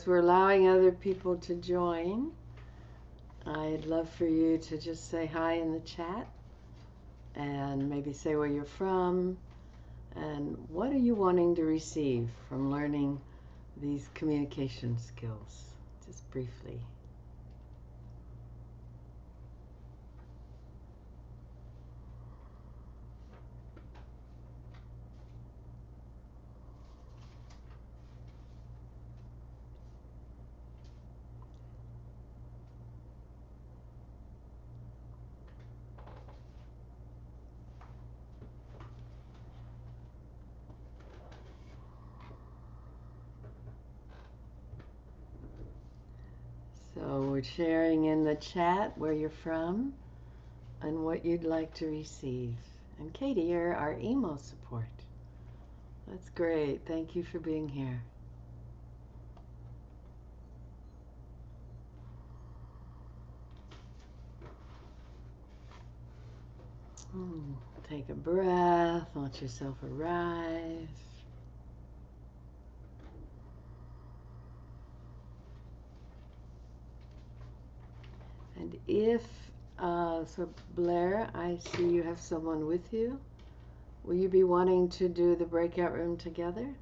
as we're allowing other people to join, I'd love for you to just say hi in the chat and maybe say where you're from and what are you wanting to receive from learning these communication skills, just briefly. So we're sharing in the chat where you're from and what you'd like to receive. And Katie, you're our emo support. That's great. Thank you for being here. Take a breath. Let yourself arrive. And if, so Blair, I see you have someone with you. Will you be wanting to do the breakout room together?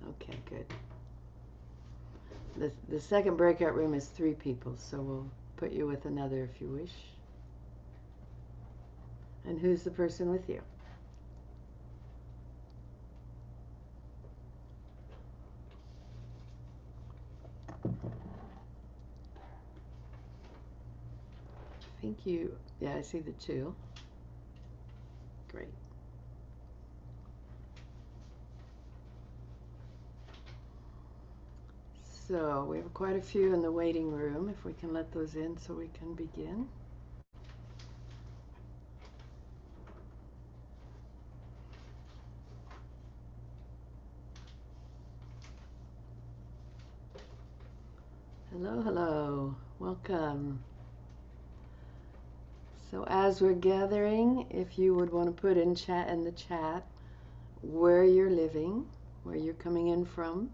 Okay, good. The second breakout room is 3 people, so we'll put you with another if you wish. And who's the person with you? I think you, yeah, I see the 2. Great. So we have quite a few in the waiting room, if we can let those in so we can begin. Hello, hello. Welcome. So as we're gathering, if you would want to put in the chat where you're living, where you're coming in from,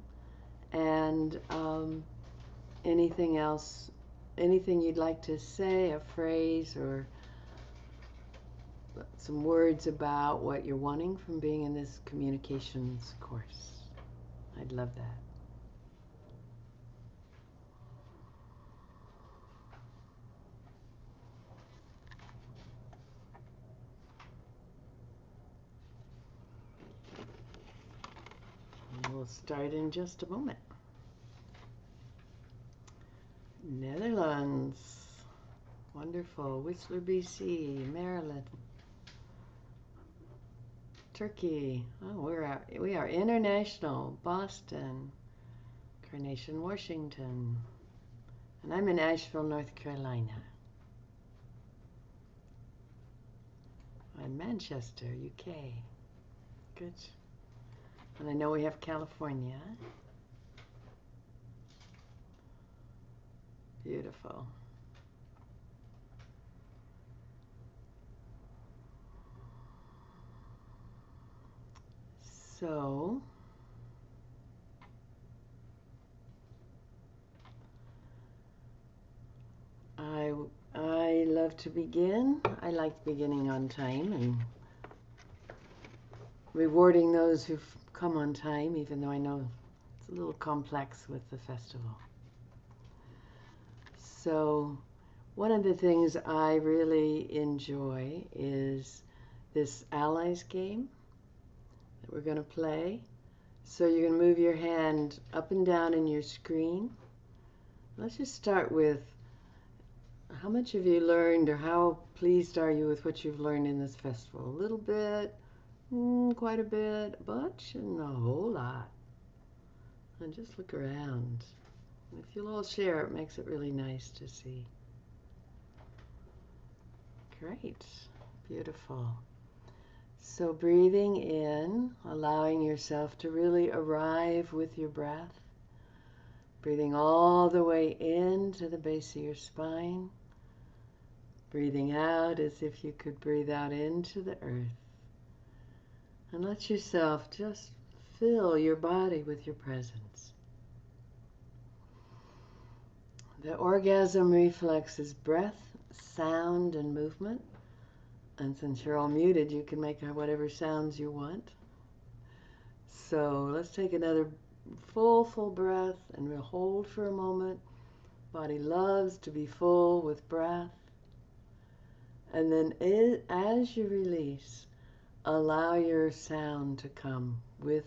and anything else, anything you'd like to say, a phrase or some words about what you're wanting from being in this communications course. I'd love that. We'll start in just a moment. Netherlands, wonderful. Whistler, BC, Maryland, Turkey. Oh, we are international. Boston, Carnation, Washington, and I'm in Asheville, North Carolina. I'm Manchester, UK. Good. And I know we have California. Beautiful. So, I love to begin. I like beginning on time and rewarding those who've come on time, even though I know it's a little complex with the festival. So, one of the things I really enjoy is this allies game that we're going to play. So you're going to move your hand up and down in your screen. Let's just start with how much have you learned, or how pleased are you with what you've learned in this festival? A little bit, quite a bit, a bunch, and a whole lot. And just look around. If you'll all share, it makes it really nice to see. Great, beautiful. So breathing in, allowing yourself to really arrive with your breath. Breathing all the way into the base of your spine. Breathing out as if you could breathe out into the earth. And let yourself just fill your body with your presence. The orgasm reflex is breath, sound, and movement. And since you're all muted, you can make whatever sounds you want. So let's take another full breath, and we'll hold for a moment. Body loves to be full with breath. And then as you release, allow your sound to come with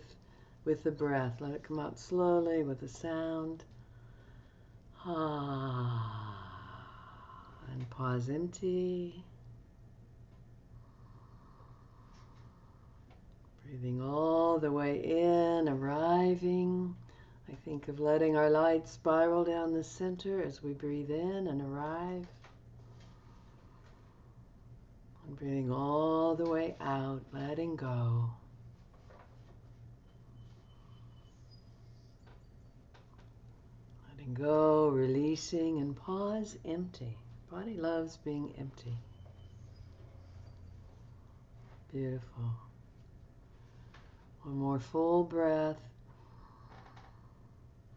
the breath. Let it come out slowly with the sound. And pause empty. Breathing all the way in, arriving. I think of letting our light spiral down the center as we breathe in and arrive. And breathing all the way out, letting go. Letting go, releasing, and pause empty. Body loves being empty. Beautiful. One more full breath.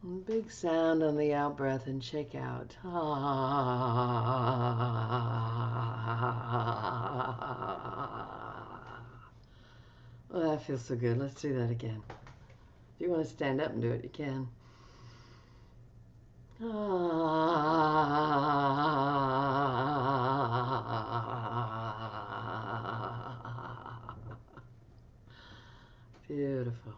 And big sound on the out breath and shake out. Oh, that feels so good. Let's do that again. If you want to stand up and do it, you can. Beautiful.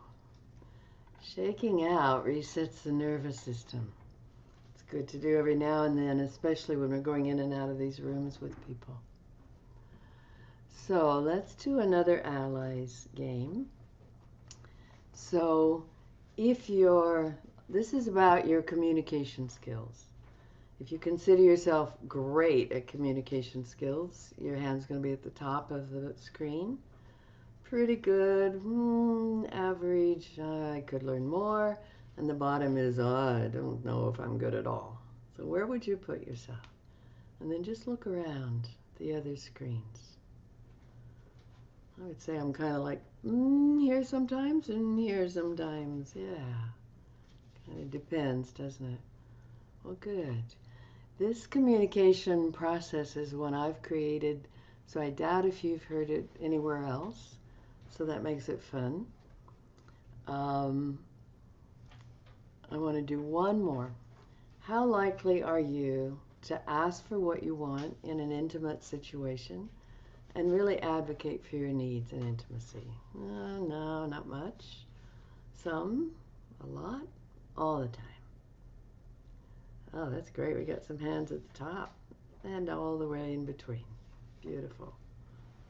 Shaking out resets the nervous system. It's good to do every now and then, especially when we're going in and out of these rooms with people. So let's do another allies game. So this is about your communication skills. If you consider yourself great at communication skills, your hand's going to be at the top of the screen. Pretty good, average, I could learn more. And the bottom is, I don't know if I'm good at all. So where would you put yourself? And then just look around the other screens. I would say I'm kind of like, here sometimes and here sometimes. Yeah, kind of depends, doesn't it? Well, good. This communication process is one I've created, so I doubt if you've heard it anywhere else. So that makes it fun. I want to do one more. How likely are you to ask for what you want in an intimate situation and really advocate for your needs and intimacy? No, not much. Some, a lot, all the time. Oh, that's great. We got some hands at the top and all the way in between. Beautiful.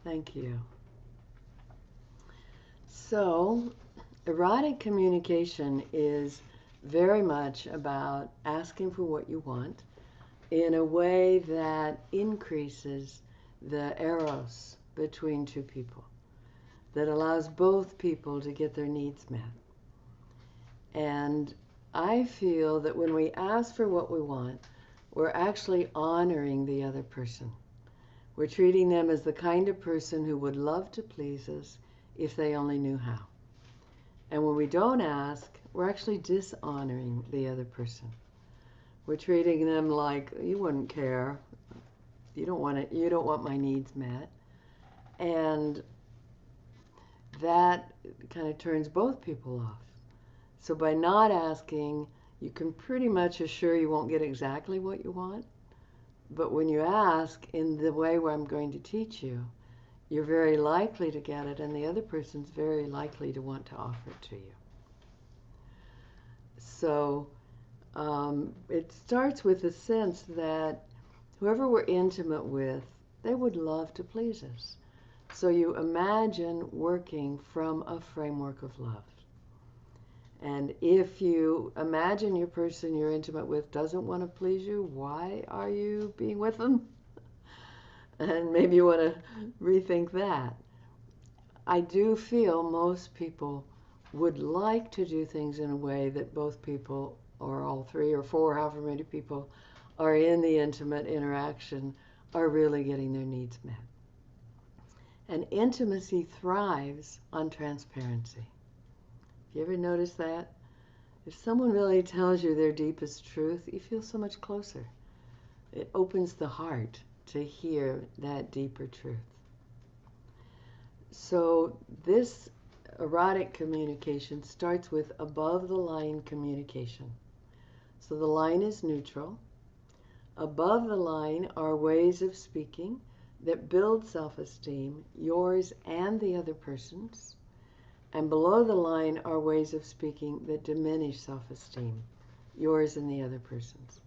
Thank you. So, erotic communication is very much about asking for what you want in a way that increases the eros between two people, that allows both people to get their needs met. And I feel that when we ask for what we want, we're actually honoring the other person. We're treating them as the kind of person who would love to please us if they only knew how. And when we don't ask, we're actually dishonoring the other person. We're treating them like, you wouldn't care. You don't want it. You don't want my needs met. And that kind of turns both people off. So by not asking, you can pretty much assure you won't get exactly what you want. But when you ask in the way where I'm going to teach you, you're very likely to get it, and the other person's very likely to want to offer it to you. So it starts with the sense that whoever we're intimate with, they would love to please us. So you imagine working from a framework of love. And if you imagine your person you're intimate with doesn't want to please you, why are you being with them? And maybe you want to rethink that. I do feel most people would like to do things in a way that both people, or all three or four, however many people are in the intimate interaction, are really getting their needs met. And intimacy thrives on transparency. You ever notice that? If someone really tells you their deepest truth, you feel so much closer. It opens the heart to hear that deeper truth. So this erotic communication starts with above the line communication. So the line is neutral. Above the line are ways of speaking that build self-esteem, yours and the other person's. And below the line are ways of speaking that diminish self-esteem, yours and the other person's.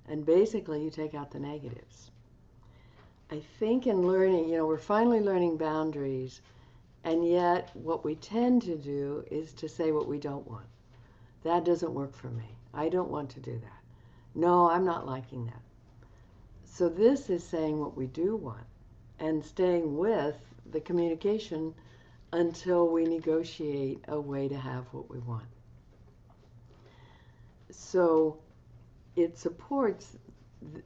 And basically, you take out the negatives. I think in learning, we're finally learning boundaries, and yet what we tend to do is to say what we don't want. That doesn't work for me. I don't want to do that. No, I'm not liking that. So this is saying what we do want and staying with the communication until we negotiate a way to have what we want. So it supports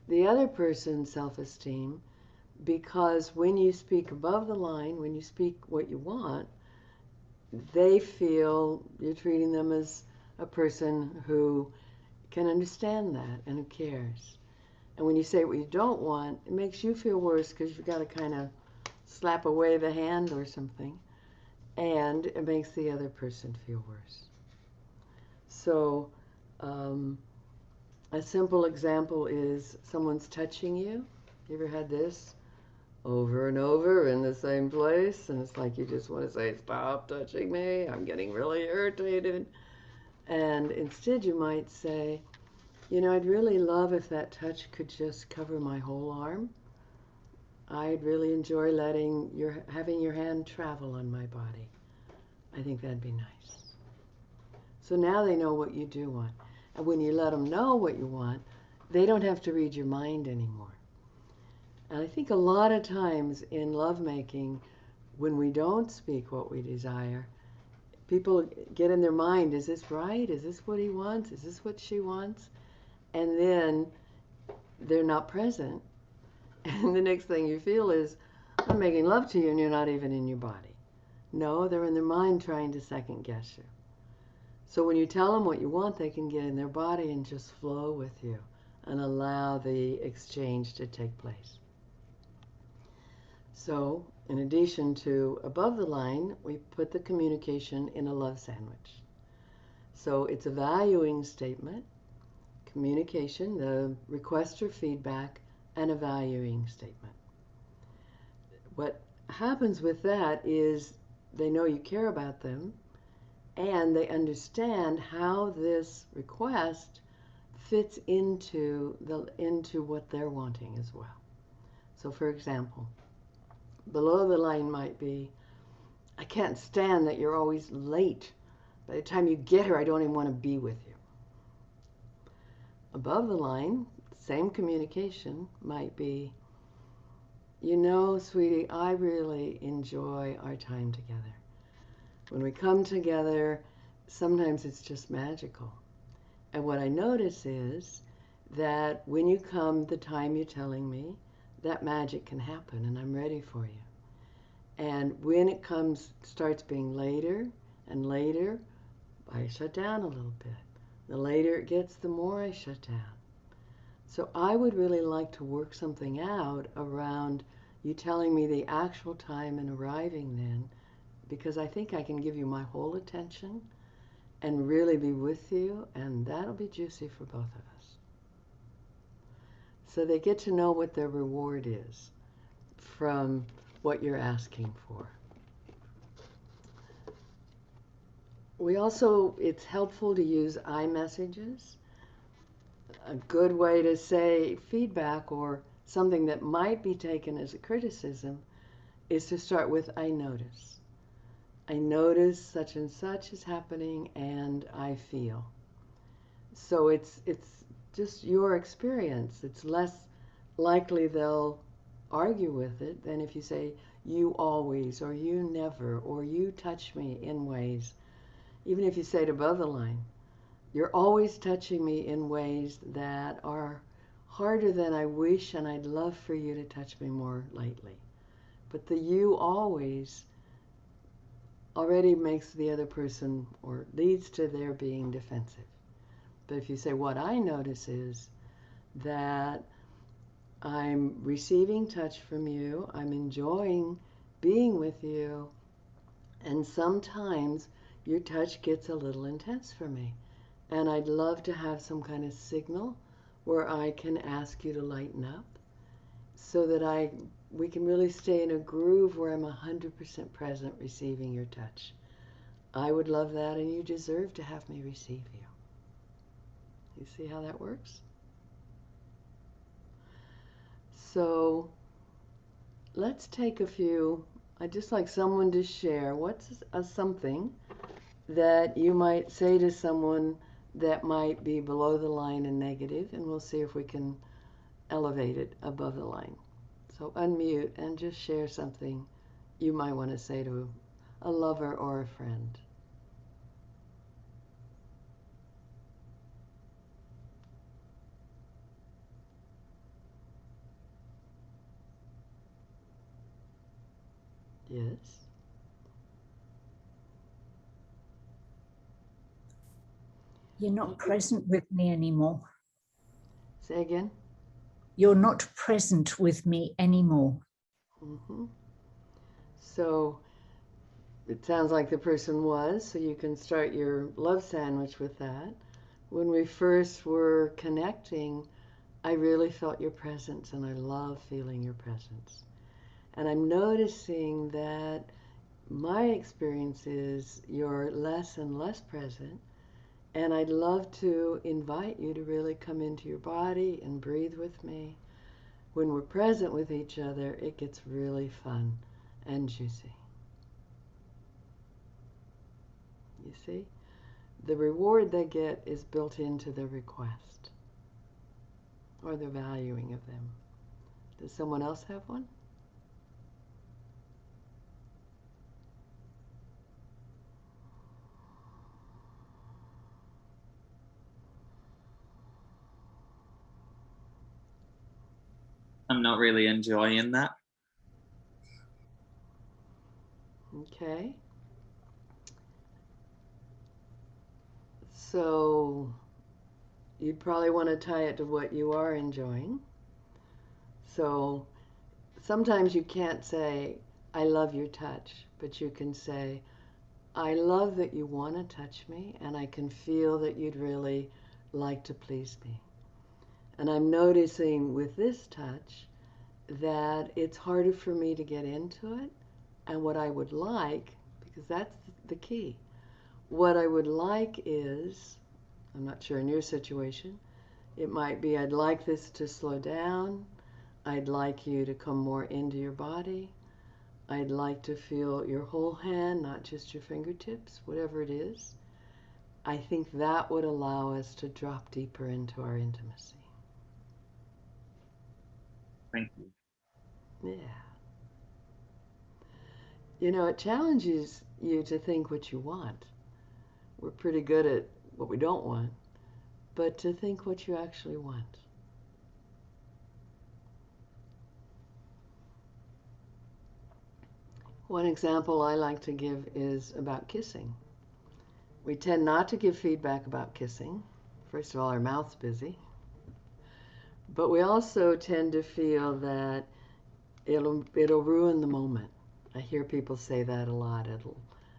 the other person's self-esteem, because when you speak above the line, when you speak what you want, they feel you're treating them as a person who can understand that and who cares. And when you say what you don't want, it makes you feel worse because you've got to kind of slap away the hand or something. And it makes the other person feel worse. So a simple example is someone's touching you. You ever had this? Over and over in the same place, and it's like you just want to say, stop touching me, I'm getting really irritated. And instead you might say, I'd really love if that touch could just cover my whole arm. I'd really enjoy having your hand travel on my body. I think that'd be nice. So now they know what you do want. And when you let them know what you want, they don't have to read your mind anymore. And I think a lot of times in lovemaking, when we don't speak what we desire, people get in their mind, is this right? Is this what he wants? Is this what she wants? And then they're not present. And the next thing you feel is, I'm making love to you and you're not even in your body. No, they're in their mind trying to second guess you. So when you tell them what you want, they can get in their body and just flow with you and allow the exchange to take place. So in addition to above the line, we put the communication in a love sandwich. So it's a valuing statement, communication, the request or feedback, and a valuing statement. What happens with that is they know you care about them, and they understand how this request fits into what they're wanting as well. So for example, below the line might be, I can't stand that you're always late. By the time you get here, I don't even want to be with you. Above the line, same communication might be, sweetie, I really enjoy our time together. When we come together, sometimes it's just magical. And what I notice is that when you come the time you're telling me, that magic can happen and I'm ready for you. And when it starts being later and later, I shut down a little bit. The later it gets, the more I shut down. So I would really like to work something out around you telling me the actual time and arriving then, because I think I can give you my whole attention and really be with you, and that'll be juicy for both of us. So they get to know what their reward is from what you're asking for. It's helpful to use I messages. A good way to say feedback or something that might be taken as a criticism is to start with, I notice. I notice such and such is happening and I feel. So it's just your experience. It's less likely they'll argue with it than if you say, you always, or you never, or you touch me in ways. Even if you say it above the line, you're always touching me in ways that are harder than I wish, and I'd love for you to touch me more lightly. But the you always already makes the other person, or leads to their being defensive. But if you say, what I notice is that I'm receiving touch from you, I'm enjoying being with you, and sometimes your touch gets a little intense for me. And I'd love to have some kind of signal where I can ask you to lighten up so that we can really stay in a groove where I'm 100% present receiving your touch. I would love that, and you deserve to have me receive you. You see how that works? So let's take a few. I'd just like someone to share what's something that you might say to someone that might be below the line and negative, and we'll see if we can elevate it above the line. So unmute and just share something you might want to say to a lover or a friend. Yes. You're not present with me anymore. Say again. You're not present with me anymore. Mm-hmm. So it sounds like the person was, so you can start your love sandwich with that. When we first were connecting, I really felt your presence, and I love feeling your presence. And I'm noticing that my experience is you're less and less present, and I'd love to invite you to really come into your body and breathe with me. When we're present with each other, it gets really fun and juicy. You see? The reward they get is built into the request or the valuing of them. Does someone else have one? I'm not really enjoying that. Okay. So you'd probably want to tie it to what you are enjoying. So sometimes you can't say, I love your touch, but you can say, I love that you want to touch me, and I can feel that you'd really like to please me. And I'm noticing with this touch that it's harder for me to get into it. And what I would like, because that's the key, what I would like is, I'm not sure in your situation, it might be I'd like this to slow down. I'd like you to come more into your body. I'd like to feel your whole hand, not just your fingertips, whatever it is. I think that would allow us to drop deeper into our intimacy. Thank you. Yeah. You know, it challenges you to think what you want. We're pretty good at what we don't want, but to think what you actually want. One example I like to give is about kissing. We tend not to give feedback about kissing. First of all, our mouth's busy. But we also tend to feel that it'll ruin the moment. I hear people say that a lot.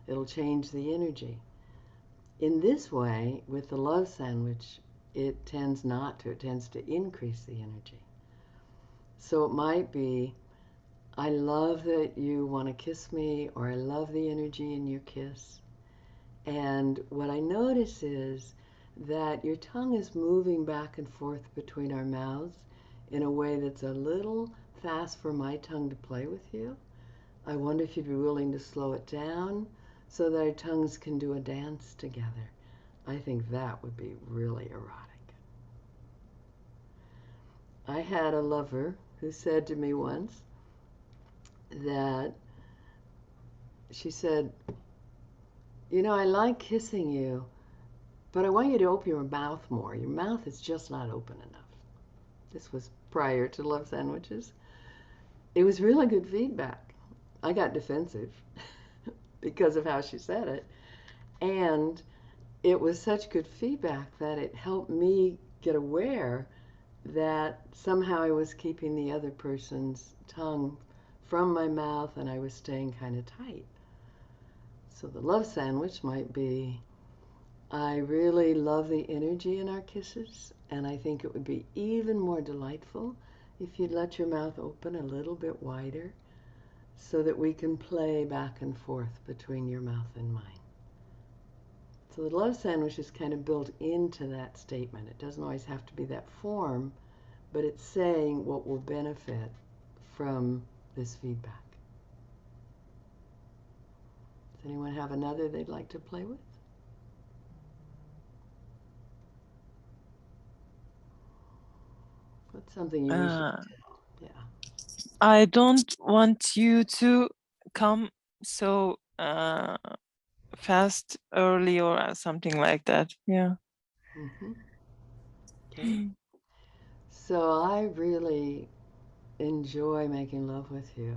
It'll change the energy. In this way, with the love sandwich, it tends not to. It tends to increase the energy. So it might be, I love that you want to kiss me, or I love the energy in your kiss. And what I notice is that your tongue is moving back and forth between our mouths in a way that's a little fast for my tongue to play with you. I wonder if you'd be willing to slow it down so that our tongues can do a dance together. I think that would be really erotic. I had a lover who said to me once that she said, you know, I like kissing you, but I want you to open your mouth more. Your mouth is just not open enough. This was prior to love sandwiches. It was really good feedback. I got defensive because of how she said it. And it was such good feedback that it helped me get aware that somehow I was keeping the other person's tongue from my mouth and I was staying kind of tight. So the love sandwich might be, I really love the energy in our kisses, and I think it would be even more delightful if you'd let your mouth open a little bit wider so that we can play back and forth between your mouth and mine. So the love sandwich is kind of built into that statement. It doesn't always have to be that form, but it's saying what will benefit from this feedback. Does anyone have another they'd like to play with? What's something you wish you Uh, could tell? Yeah. I don't want you to come so fast, early, or something like that. Yeah. Mm-hmm. Okay. So I really enjoy making love with you,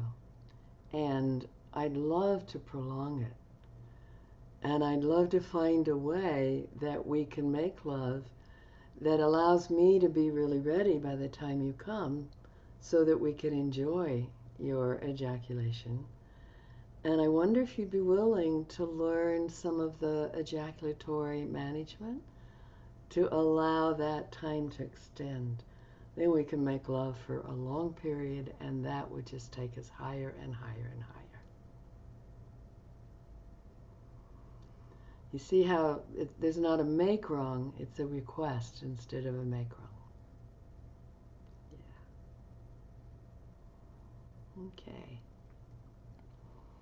and I'd love to prolong it. And I'd love to find a way that we can make love that allows me to be really ready by the time you come so that we can enjoy your ejaculation. And I wonder if you'd be willing to learn some of the ejaculatory management to allow that time to extend. Then we can make love for a long period, and that would just take us higher and higher and higher. You see how there's not a make wrong, it's a request instead of a make wrong. Yeah. Okay.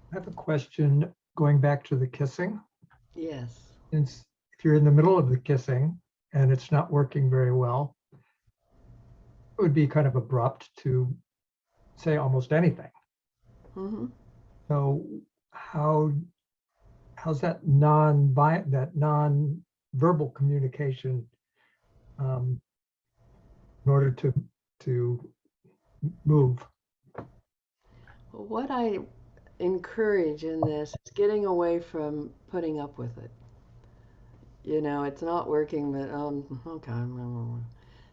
I have a question going back to the kissing. Yes. Since if you're in the middle of the kissing and it's not working very well, it would be kind of abrupt to say almost anything. Mm-hmm. So how's that non-verbal communication in order to move? Well, what I encourage in this is getting away from putting up with it. You know, it's not working, but okay.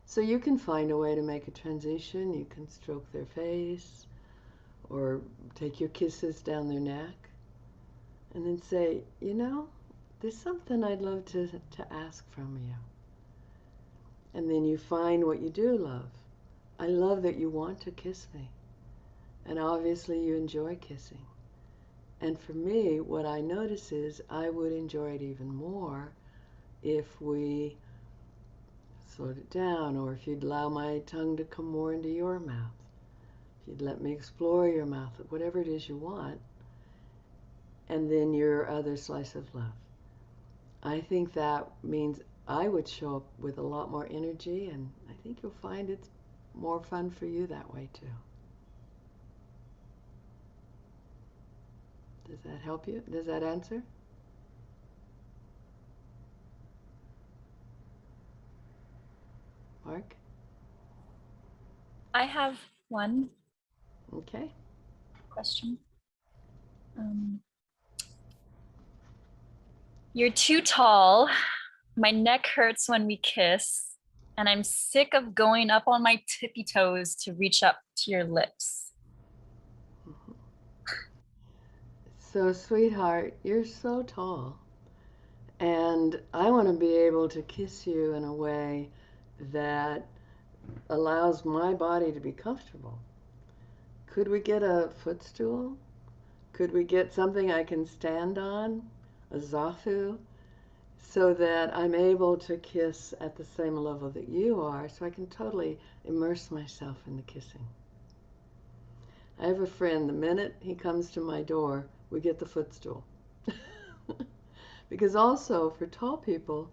So you can find a way to make a transition. You can stroke their face or take your kisses down their neck and then say, you know, there's something I'd love to ask from you. And then you find what you do love. I love that you want to kiss me. And obviously you enjoy kissing. And for me, what I notice is I would enjoy it even more if we slowed it down, or if you'd allow my tongue to come more into your mouth. If you'd let me explore your mouth, whatever it is you want, and then your other slice of love. I think that means I would show up with a lot more energy, and I think you'll find it's more fun for you that way too. Does that help you? Does that answer? Mark? I have one Okay. question. You're too tall. My neck hurts when we kiss, and I'm sick of going up on my tippy toes to reach up to your lips. So, sweetheart, you're so tall. And I want to be able to kiss you in a way that allows my body to be comfortable. Could we get a footstool? Could we get something I can stand on? A zafu? So that I'm able to kiss at the same level that you are, so I can totally immerse myself in the kissing. I have a friend, the minute he comes to my door, we get the footstool. Because also for tall people,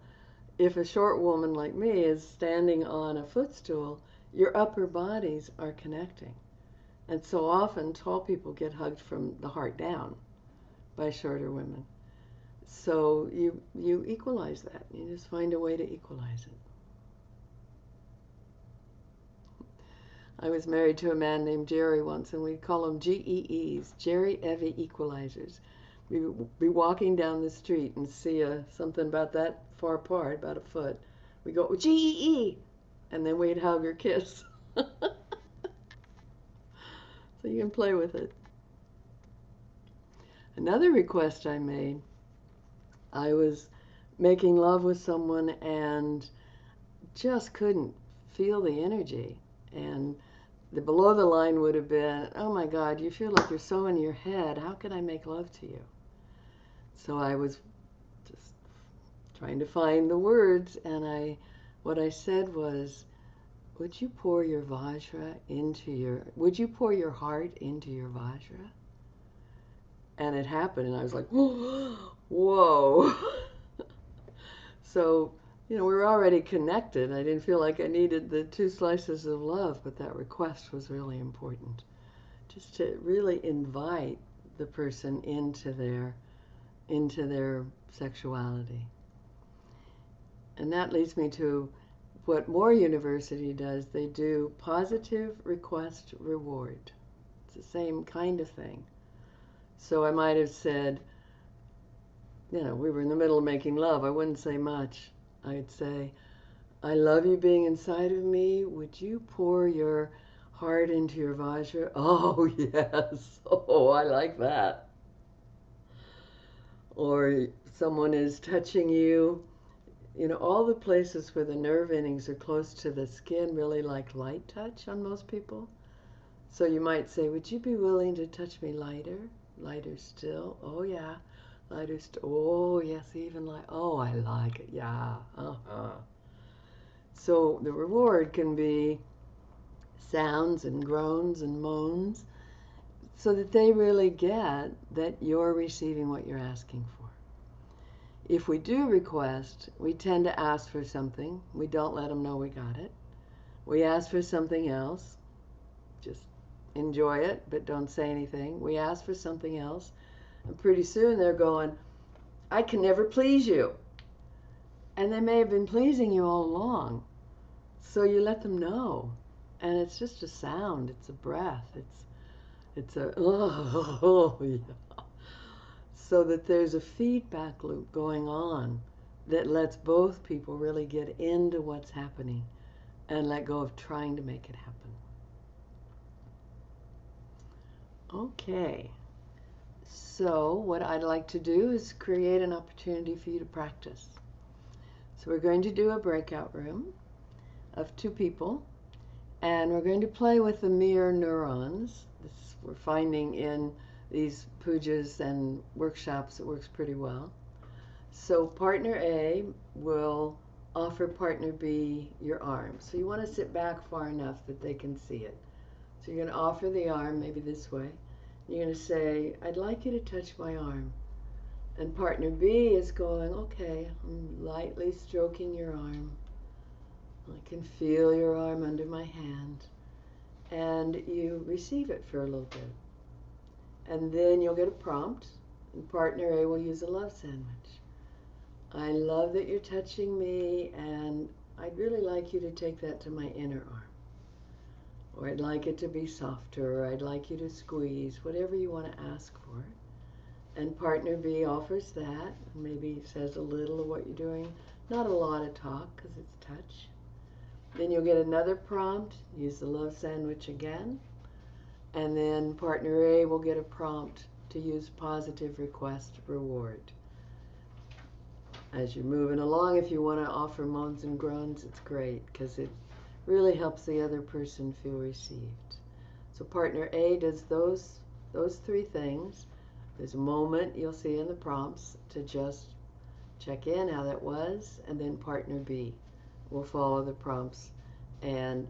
if a short woman like me is standing on a footstool, your upper bodies are connecting. And so often tall people get hugged from the heart down by shorter women. So you equalize that. You just find a way to equalize it. I was married to a man named Jerry once, and we'd call them GEEs, Jerry Evie Equalizers. We'd be walking down the street and see something about that far apart, about a foot, we go, G-E-E, and then we'd hug or kiss. So you can play with it. Another request I made, I was making love with someone and just couldn't feel the energy. And the below the line would have been, oh my God, you feel like you're so in your head. How can I make love to you? So I was just trying to find the words, and what I said was, would you pour your Vajra would you pour your heart into your Vajra? And it happened, and I was like, whoa. So, we were already connected. I didn't feel like I needed the 2 slices of love, but that request was really important. Just to really invite the person into their sexuality. And that leads me to what Moore University does. They do positive request reward. It's the same kind of thing. So I might have said, we were in the middle of making love. I wouldn't say much. I'd say, I love you being inside of me. Would you pour your heart into your Vajra? Oh, yes. Oh, I like that. Or someone is touching you. All the places where the nerve endings are close to the skin really like light touch on most people. So you might say, would you be willing to touch me lighter? Lighter still? Oh, yeah. Lighter still? Oh, yes, even like, oh, I like it. Yeah. Uh-huh. So the reward can be sounds and groans and moans so that they really get that you're receiving what you're asking for. If we do request, we tend to ask for something. We don't let them know we got it. We ask for something else. Just enjoy it, but don't say anything. We ask for something else, and pretty soon they're going, I can never please you. And they may have been pleasing you all along. So you let them know. And it's just a sound. It's a breath. It's a, oh, yeah. So that there's a feedback loop going on that lets both people really get into what's happening and let go of trying to make it happen. Okay. So what I'd like to do is create an opportunity for you to practice. So we're going to do a breakout room of 2 people, and we're going to play with the mirror neurons. This we're finding in these pujas and workshops. It works pretty well. So partner A will offer partner B your arm. So you want to sit back far enough that they can see it. So you're going to offer the arm, maybe this way. You're going to say, I'd like you to touch my arm. And partner B is going, okay, I'm lightly stroking your arm. I can feel your arm under my hand. And you receive it for a little bit. And then you'll get a prompt, and partner A will use a love sandwich. I love that you're touching me, and I'd really like you to take that to my inner arm. Or I'd like it to be softer, or I'd like you to squeeze, whatever you want to ask for. And partner B offers that, and maybe says a little of what you're doing. Not a lot of talk, because it's touch. Then you'll get another prompt, use the love sandwich again. And then partner A will get a prompt to use positive request reward. As you're moving along, if you want to offer moans and groans, it's great, because it really helps the other person feel received. So partner A does those 3 things. There's a moment you'll see in the prompts to just check in how that was, and then partner B will follow the prompts and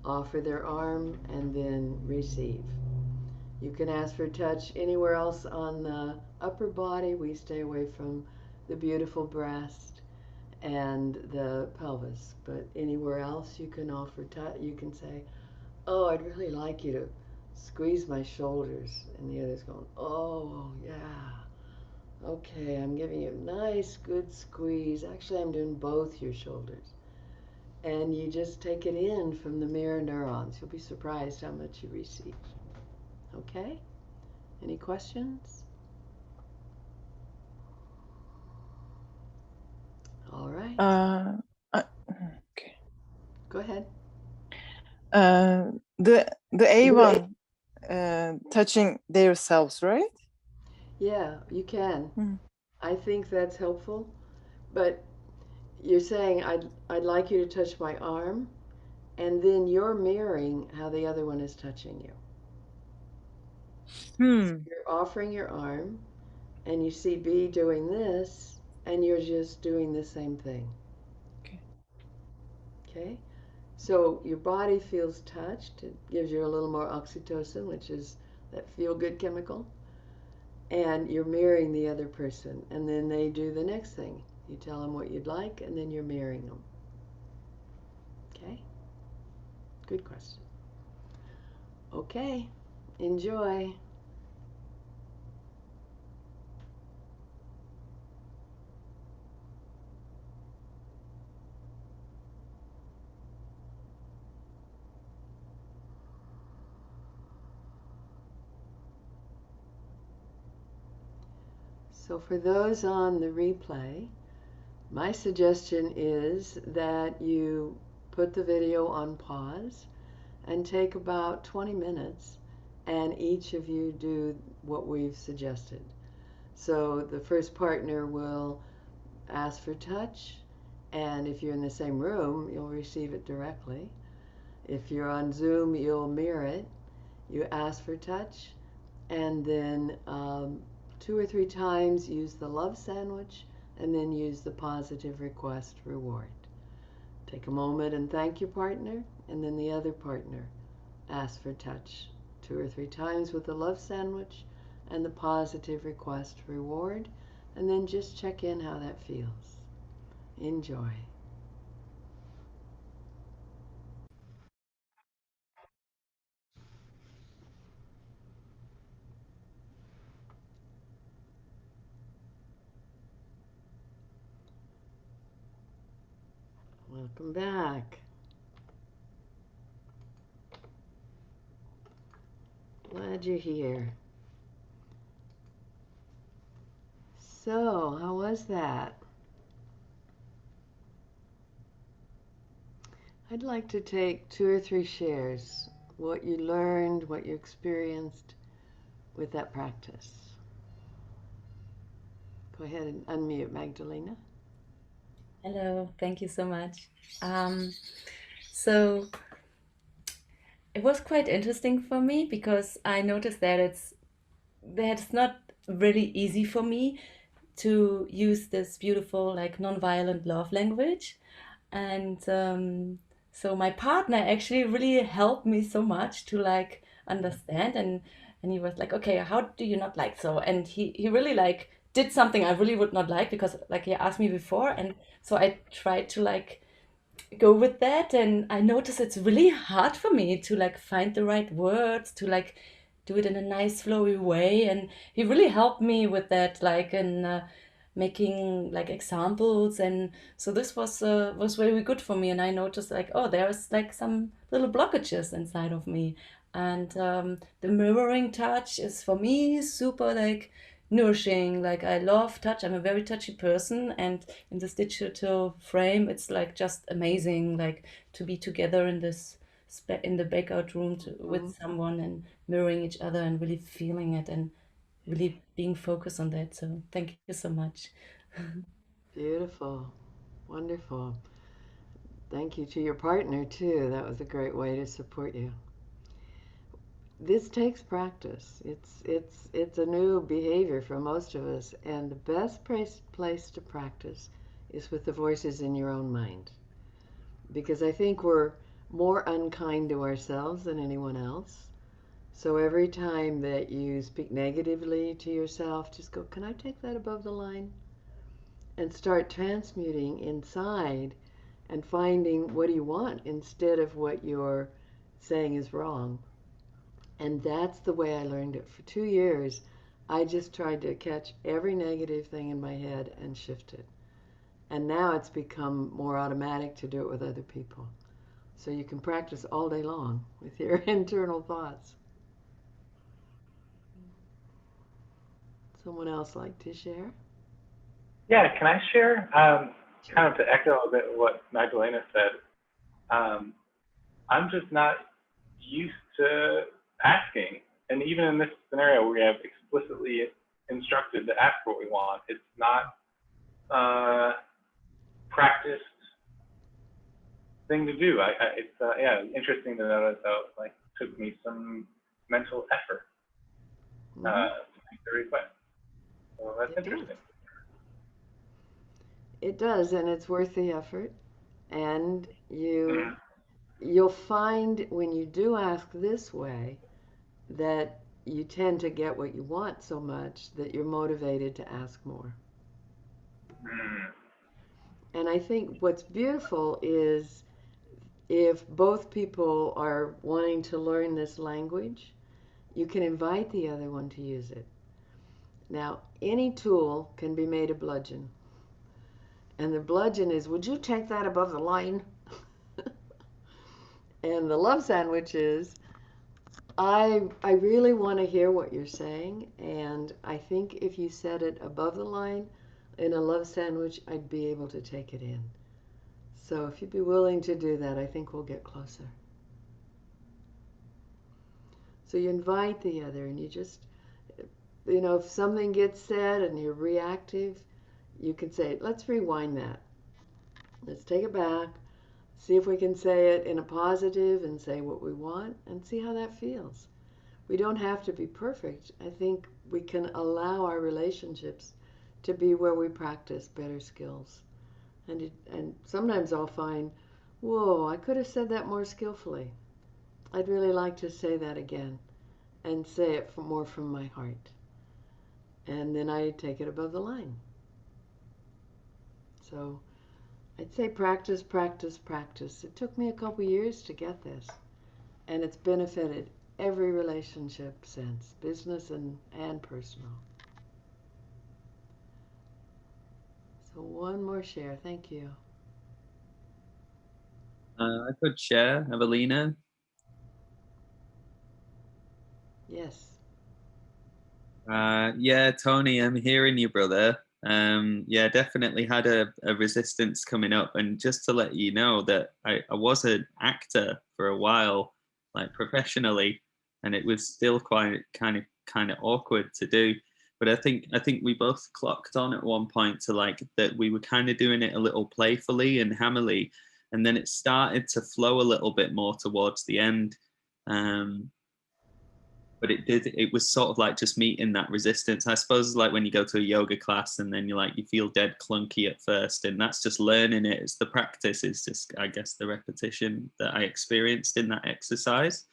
offer their arm and then receive. You can ask for touch anywhere else on the upper body. We stay away from the beautiful breast and the pelvis, but anywhere else you can offer touch. You can say, oh, I'd really like you to squeeze my shoulders, and the other's going, oh, yeah, okay, I'm giving you a nice good squeeze. Actually, I'm doing both your shoulders. And you just take it in from the mirror neurons. You'll be surprised how much you receive. Okay? Any questions? All right. Okay. Go ahead. The A1 touching themselves, right? Yeah, you can. Mm. I think that's helpful. But you're saying I'd like you to touch my arm, and then you're mirroring how the other one is touching you. So you're offering your arm, and you see B doing this, and you're just doing the same thing. Okay. Okay? So your body feels touched. It gives you a little more oxytocin, which is that feel good chemical. And you're mirroring the other person. And then they do the next thing. You tell them what you'd like, and then you're mirroring them. Okay? Good question. Okay. Enjoy. So for those on the replay, my suggestion is that you put the video on pause and take about 20 minutes and each of you do what we've suggested. So the first partner will ask for touch, and if you're in the same room, you'll receive it directly. If you're on Zoom, you'll mirror it. You ask for touch, and then 2 or 3 times use the love sandwich, and then use the positive request reward. Take a moment and thank your partner, and then the other partner ask for touch 2 or 3 times with the love sandwich and the positive request reward, and then just check in how that feels. Enjoy. Welcome back. Glad you're here. So, how was that? I'd like to take 2 or 3 shares, what you learned, what you experienced with that practice. Go ahead and unmute, Magdalena. Hello, thank you so much. So it was quite interesting for me because I noticed that it's not really easy for me to use this beautiful like non-violent love language, and so my partner actually really helped me so much to like understand, and he was like, okay, how do you not like so, and he really like did something I really would not like because like he asked me before, and so I tried to like go with that, and I notice it's really hard for me to like find the right words to like do it in a nice flowy way, and he really helped me with that, like in making like examples, and so this was very good for me, and I noticed like, oh, there's like some little blockages inside of me, and the mirroring touch is for me super like nourishing. Like I love touch, I'm a very touchy person, and in this digital frame it's like just amazing, like to be together in this in the breakout room with someone and mirroring each other and really feeling it and really being focused on that. So thank you so much. Beautiful. Wonderful. Thank you to your partner, too. That was a great way to support you. This takes practice. It's a new behavior for most of us, and the best place to practice is with the voices in your own mind. Because I think we're more unkind to ourselves than anyone else. So every time that you speak negatively to yourself, just go, can I take that above the line? And start transmuting inside and finding what do you want instead of what you're saying is wrong. And that's the way I learned it. For 2 years, I just tried to catch every negative thing in my head and shift it. And now it's become more automatic to do it with other people. So you can practice all day long with your internal thoughts. Someone else like to share? Yeah, can I share? kind of to echo a bit of what Magdalena said, I'm just not used to asking. And even in this scenario where we have explicitly instructed to ask what we want, it's not practiced thing to do. It's interesting to notice how it like took me some mental effort to make the request. So that's interesting. It does, and it's worth the effort. And you'll find when you do ask this way that you tend to get what you want so much that you're motivated to ask more. And I think what's beautiful is if both people are wanting to learn this language, you can invite the other one to use it. Now, any tool can be made a bludgeon. And the bludgeon is, would you take that above the line? And the love sandwich is, I really want to hear what you're saying, and I think if you said it above the line in a love sandwich, I'd be able to take it in. So if you'd be willing to do that, I think we'll get closer. So you invite the other, and you just, if something gets said and you're reactive, you can say, let's rewind that. Let's take it back, see if we can say it in a positive and say what we want, and see how that feels. We don't have to be perfect. I think we can allow our relationships to be where we practice better skills. And sometimes I'll find, whoa, I could have said that more skillfully. I'd really like to say that again and say it more from my heart. And then I take it above the line. So I'd say practice, practice, practice. It took me a couple years to get this, and it's benefited every relationship since, business and personal. So one more share. Thank you. I could share, Evalena. Yes. Yeah, Tony, I'm hearing you, brother. Yeah, definitely had a resistance coming up. And just to let you know that I was an actor for a while, like professionally, and it was still quite kind of awkward to do. But I think we both clocked on at one point to like that we were kind of doing it a little playfully and hammily, and then it started to flow a little bit more towards the end. But it was sort of like just meeting that resistance. I suppose like when you go to a yoga class and then you feel dead clunky at first, and that's just learning it. It's the practice, is just, I guess, the repetition that I experienced in that exercise.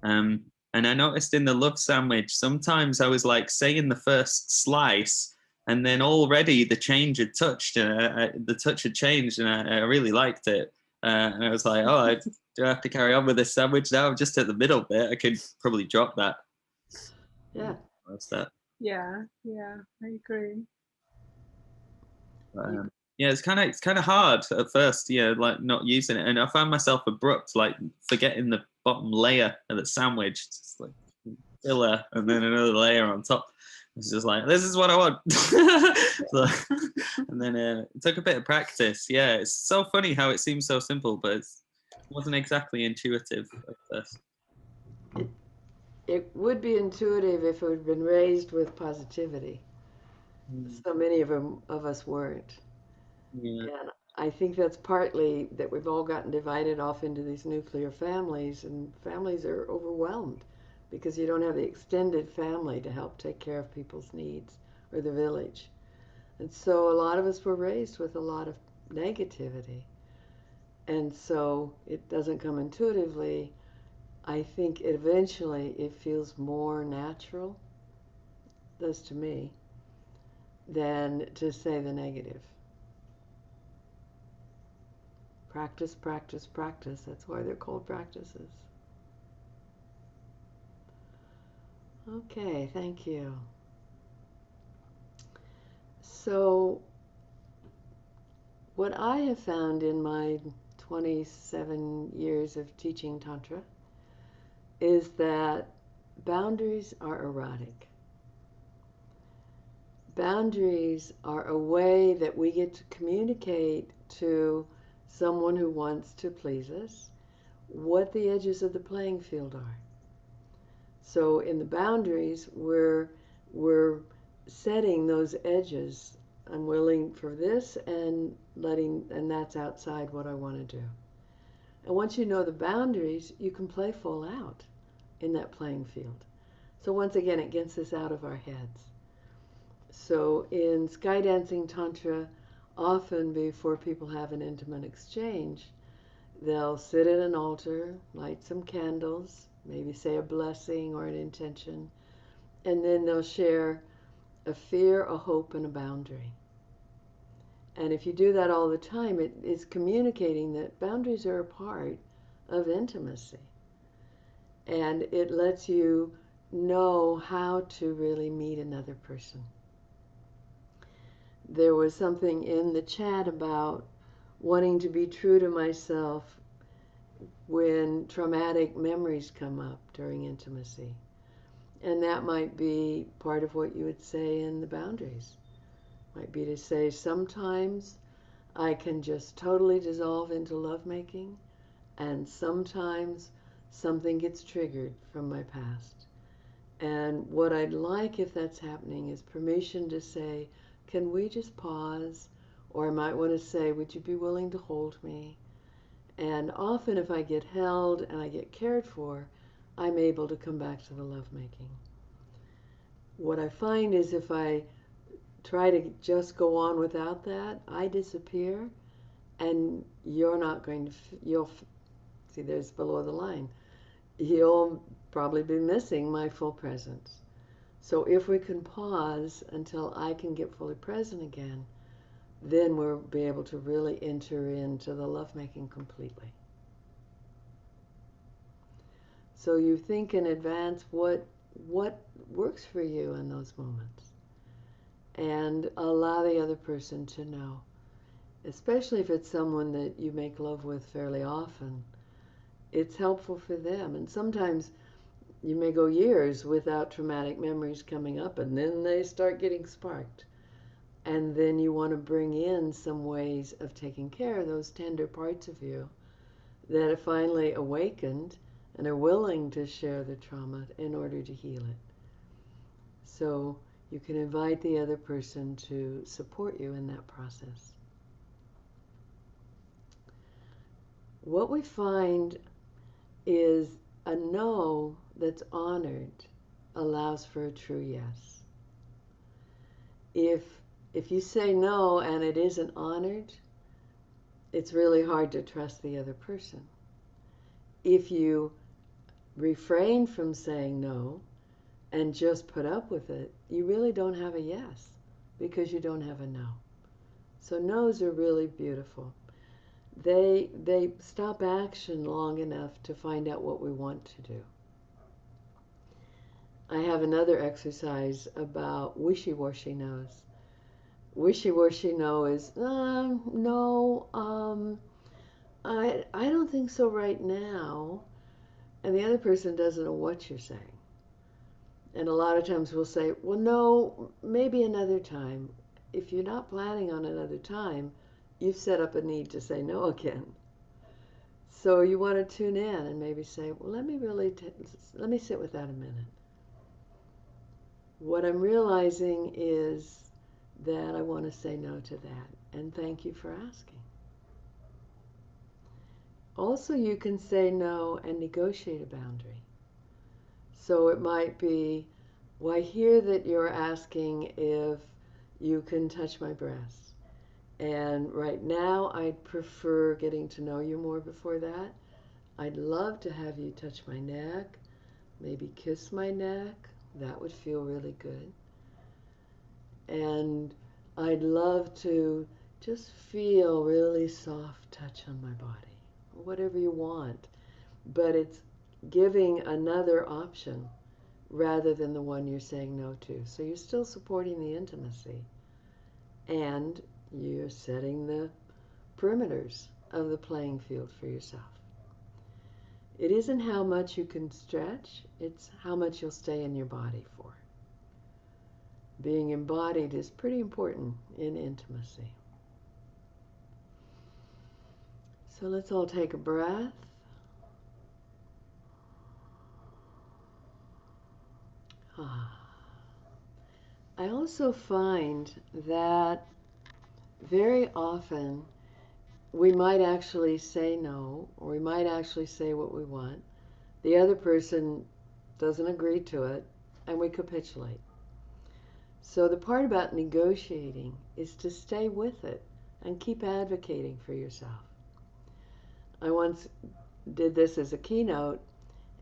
And I noticed in the love sandwich, sometimes I was like saying the first slice, and then already the change had touched, the touch had changed, and I really liked it. And I was like, oh, do I have to carry on with this sandwich now? I'm just at the middle bit. I could probably drop that. Yeah. What's that? Yeah, I agree. Yeah, it's kind of hard at first, like not using it, and I found myself abrupt, like forgetting the bottom layer of the sandwich, just like filler, and then another layer on top. It's just like, this is what I want. So, and then it took a bit of practice. Yeah, it's so funny how it seems so simple, but it wasn't exactly intuitive at first. It would be intuitive if it had been raised with positivity. So many of us weren't. Yeah. And I think that's partly that we've all gotten divided off into these nuclear families, and families are overwhelmed because you don't have the extended family to help take care of people's needs or the village. And so a lot of us were raised with a lot of negativity. And so it doesn't come intuitively. I think eventually it feels more natural, does to me, than to say the negative. Practice, practice, practice. That's why they're called practices. Okay, thank you. So, what I have found in my 27 years of teaching Tantra is that boundaries are erotic. boundaries are a way that we get to communicate to someone who wants to please us what the edges of the playing field are. So in the boundaries, we're setting those edges. I'm willing for this and that's outside what I want to do. And once you know the boundaries, you can play full out in that playing field. So once again, it gets us out of our heads. So in Skydancing Tantra, often before people have an intimate exchange, they'll sit at an altar, light some candles, maybe say a blessing or an intention, and then they'll share a fear, a hope, and a boundary. And if you do that all the time, it is communicating that boundaries are a part of intimacy. And it lets you know how to really meet another person. There was something in the chat about wanting to be true to myself when traumatic memories come up during intimacy. And that might be part of what you would say in the boundaries. Might be to say, sometimes I can just totally dissolve into lovemaking, and sometimes something gets triggered from my past. And what I'd like, if that's happening, is permission to say, can we just pause? Or I might want to say, would you be willing to hold me? And often if I get held and I get cared for, I'm able to come back to the lovemaking. What I find is if I try to just go on without that, I disappear, and you're not going to, see, there's below the line. You'll probably be missing my full presence. So if we can pause until I can get fully present again, then we'll be able to really enter into the lovemaking completely. So you think in advance what works for you in those moments, and allow the other person to know, especially if it's someone that you make love with fairly often. It's helpful for them. And sometimes you may go years without traumatic memories coming up, and then they start getting sparked. And then you want to bring in some ways of taking care of those tender parts of you that are finally awakened and are willing to share the trauma in order to heal it. So you can invite the other person to support you in that process. What we find is a no that's honored allows for a true yes. If you say no and it isn't honored, it's really hard to trust the other person. If you refrain from saying no and just put up with it, you really don't have a yes because you don't have a no. So no's are really beautiful. They stop action long enough to find out what we want to do. I have another exercise about wishy-washy no's. Wishy-washy no is, no, I don't think so right now. And the other person doesn't know what you're saying. And a lot of times we'll say, well, no, maybe another time. If you're not planning on another time, you've set up a need to say no again. So you want to tune in and maybe say, well, let me sit with that a minute. What I'm realizing is that I want to say no to that, and thank you for asking. Also, you can say no and negotiate a boundary. So it might be, well, I hear that you're asking if you can touch my breast. And right now, I'd prefer getting to know you more before that. I'd love to have you touch my neck, maybe kiss my neck. That would feel really good. And I'd love to just feel really soft touch on my body, whatever you want. But it's giving another option rather than the one you're saying no to. So you're still supporting the intimacy, and you're setting the perimeters of the playing field for yourself. It isn't how much you can stretch, it's how much you'll stay in your body for. being embodied is pretty important in intimacy. So let's all take a breath. I also find that very often we might actually say no, or we might actually say what we want. The other person doesn't agree to it, and we capitulate. So the part about negotiating is to stay with it and keep advocating for yourself. I once did this as a keynote,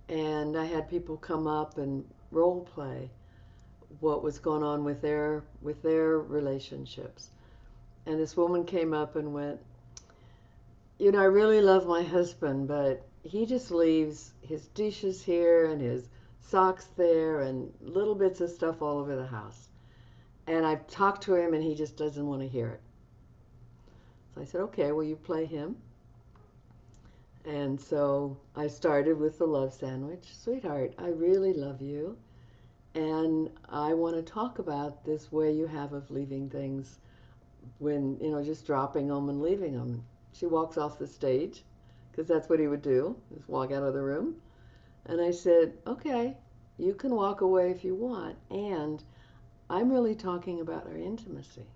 and I had people come up and role play what was going on with their relationships. And this woman came up and went, you know, I really love my husband, but he just leaves his dishes here and his socks there and little bits of stuff all over the house. And I've talked to him and he just doesn't want to hear it. So I said, okay, will you play him? And so I started with the love sandwich. Sweetheart, I really love you. And I want to talk about this way you have of leaving things when, you know, just dropping them and leaving them. She walks off the stage because that's what he would do, just walk out of the room. And I said, okay, you can walk away if you want. And I'm really talking about our intimacy.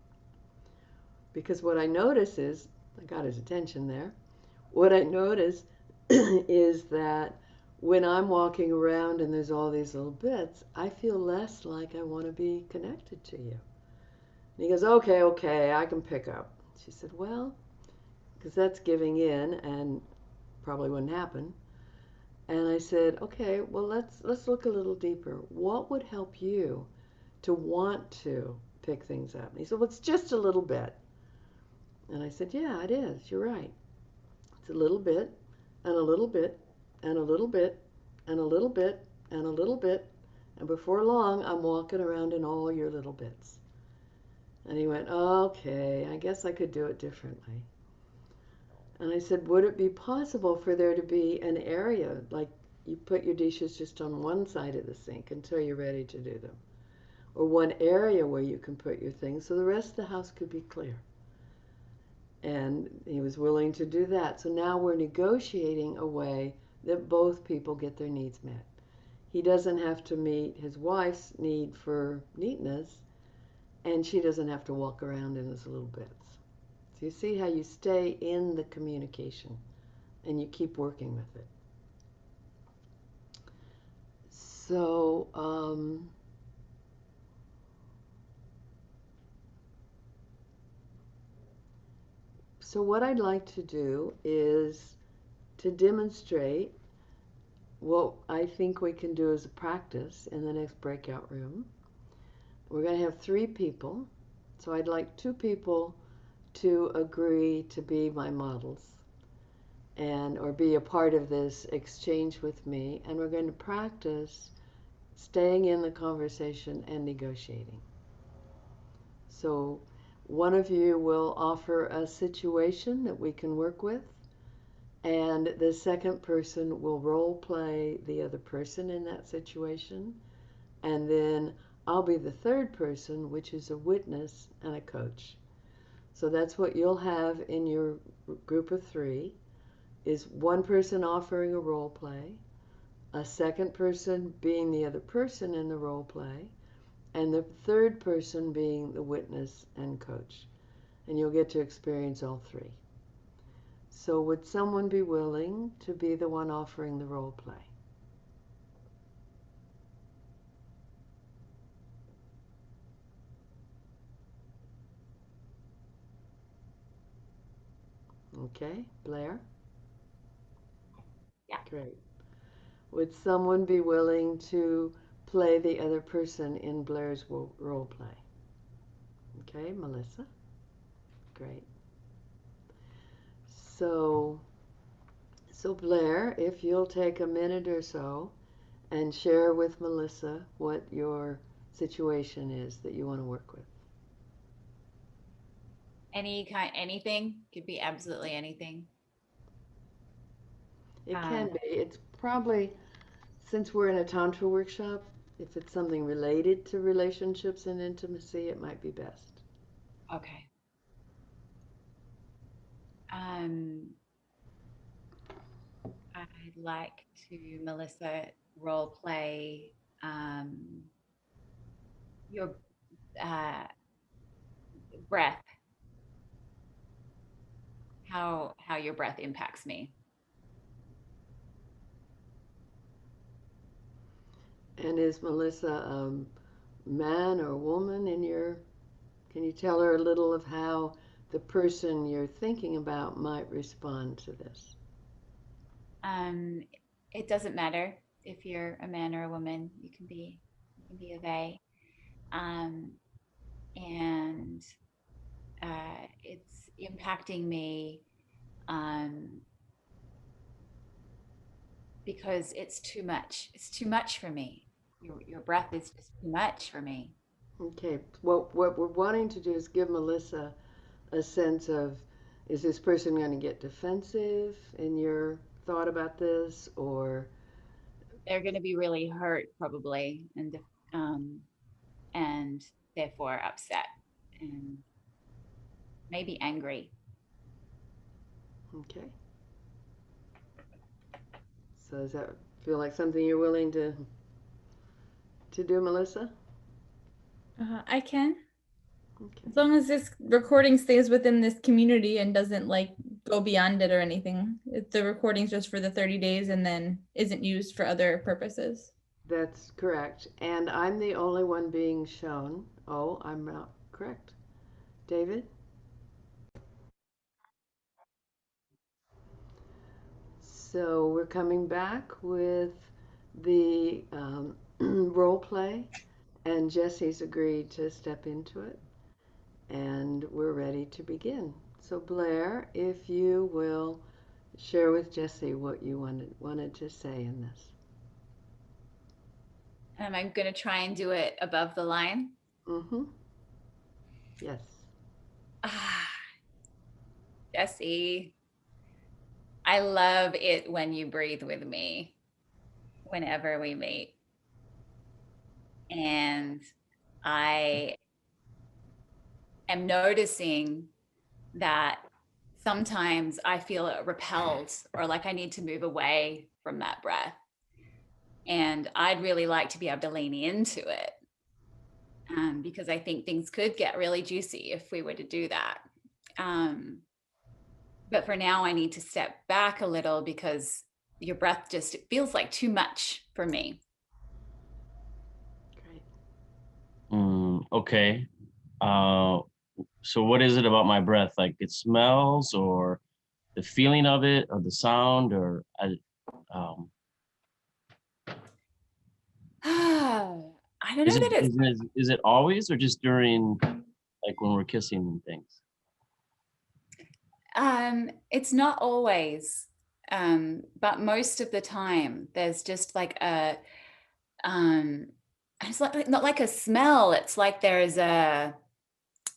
Because what I notice is, I got his attention there, what I notice is that when I'm walking around and there's all these little bits, I feel less like I want to be connected to you. And he goes, okay, I can pick up. She said, well, because that's giving in and probably wouldn't happen. And I said, okay, well, let's look a little deeper. What would help you to want to pick things up? And he said, well, it's just a little bit. And I said, yeah, it is. You're right. It's a little bit, and a little bit, and a little bit, and a little bit, and a little bit. And before long, I'm walking around in all your little bits. And he went, okay, I guess I could do it differently. And I said, would it be possible for there to be an area, like you put your dishes just on one side of the sink until you're ready to do them? Or one area where you can put your things so the rest of the house could be clear. And he was willing to do that. So now we're negotiating a way that both people get their needs met. He doesn't have to meet his wife's need for neatness, and she doesn't have to walk around in his little bits. So you see how you stay in the communication and you keep working with it. So, so what I'd like to do is to demonstrate what I think we can do as a practice in the next breakout room. We're going to have 3 people, so I'd like 2 people to agree to be my models and or be a part of this exchange with me, and we're going to practice staying in the conversation and negotiating. So one of you will offer a situation that we can work with, and the second person will role play the other person in that situation, and then I'll be the third person, which is a witness and a coach. So that's what you'll have in your group of 3, is one person offering a role play, a second person being the other person in the role play, and the third person being the witness and coach. And you'll get to experience all 3. So would someone be willing to be the one offering the role play? Okay, Blair? Yeah. Great. Would someone be willing to play the other person in Blair's role play? Okay, Melissa? Great. So Blair, if you'll take a minute or so and share with Melissa what your situation is that you want to work with. Anything could be absolutely anything. It can be. It's probably, since we're in a Tantra workshop, If it's something related to relationships and intimacy, it might be best. Okay. I'd like to, Melissa, role play your breath. How your breath impacts me. And is Melissa a man or woman in your, can you tell her a little of how the person you're thinking about might respond to this? It doesn't matter if you're a man or a woman. You can be a they. And it's impacting me because it's too much. It's too much for me. Your breath is just too much for me. Okay, what we're wanting to do is give Melissa a sense of, is this person going to get defensive in your thought about this, or They're going to be really hurt probably, and therefore upset and maybe angry. okay. So does that feel like something you're willing to do, Melissa? I can. Okay. As long as this recording stays within this community and doesn't like go beyond it or anything. If the recording's just for the 30 days and then isn't used for other purposes. That's correct. And I'm the only one being shown. Oh, I'm not correct. David? So we're coming back with the role play, and Jesse's agreed to step into it, and we're ready to begin. So Blair, if you will share with Jesse what you wanted to say in this. And I'm going to try and do it above the line. Mm-hmm. Yes. Jesse, I love it when you breathe with me whenever we meet. And I am noticing that sometimes I feel repelled or like I need to move away from that breath. And I'd really like to be able to lean into it because I think things could get really juicy if we were to do that. But for now, I need to step back a little because your breath just, it feels like too much for me. Great. Okay. So what is it about my breath? Like it smells, or the feeling of it, or the sound, or I don't know that it's is it always, or just during, like when we're kissing and things? it's not always, but most of the time there's just like a it's like not like a smell, it's like there's a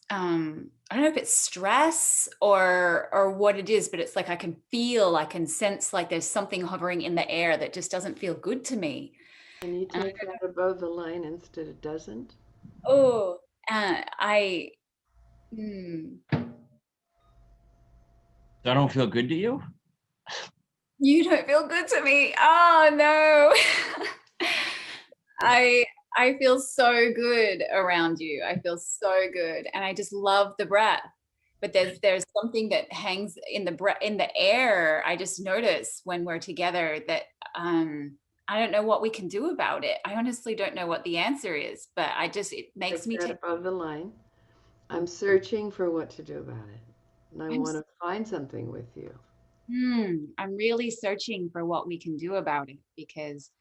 I don't know if it's stress or what it is, but it's like I can sense like there's something hovering in the air that just doesn't feel good to me. Can you take that above the line instead of doesn't? Oh, I don't feel good to you? You don't feel good to me. Oh no. I feel so good around you. I feel so good. And I just love the breath. But there's something that hangs in the air. I just notice when we're together that I don't know what we can do about it. I honestly don't know what the answer is, but it makes me take above the line. I'm searching for what to do about it. And I want to find something with you. I'm really searching for what we can do about it because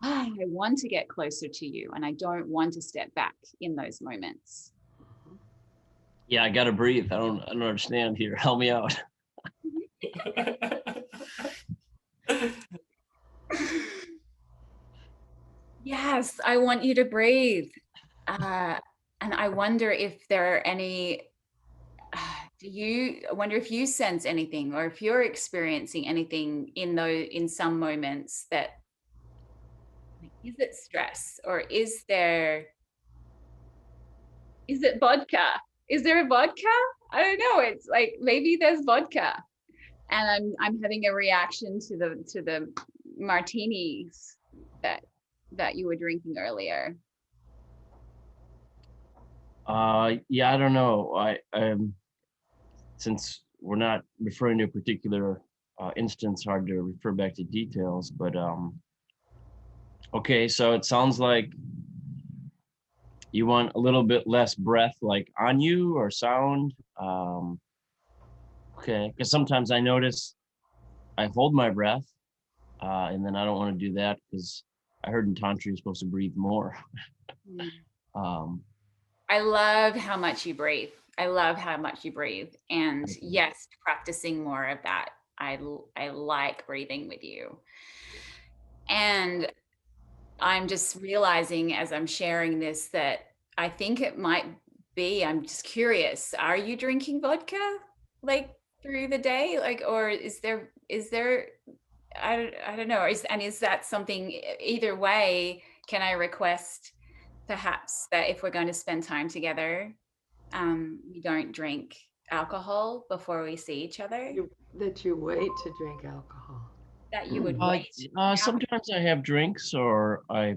I want to get closer to you and I don't want to step back in those moments. Yeah, I gotta breathe. I don't understand here. Help me out. Yes, I want you to breathe. And I wonder if there are any, I wonder if you sense anything or if you're experiencing anything in some moments that Is it stress, or is it vodka? Is there a vodka? I don't know. It's like maybe there's vodka, and I'm having a reaction to the martinis that you were drinking earlier. Yeah, I don't know. Since we're not referring to a particular instance, hard to refer back to details, but okay, so it sounds like you want a little bit less breath, like on you or sound. Okay, because sometimes I notice I hold my breath, and then I don't want to do that because I heard in Tantra you're supposed to breathe more. I love how much you breathe. I love how much you breathe. And yes, practicing more of that. I like breathing with you. And I'm just realizing as I'm sharing this that I think it might be, I'm just curious, are you drinking vodka like through the day? Like, or is there, I don't know. Is that something, either way, can I request perhaps that if we're going to spend time together, we don't drink alcohol before we see each other? That you wait to drink alcohol. That you would wait. Sometimes I have drinks, or I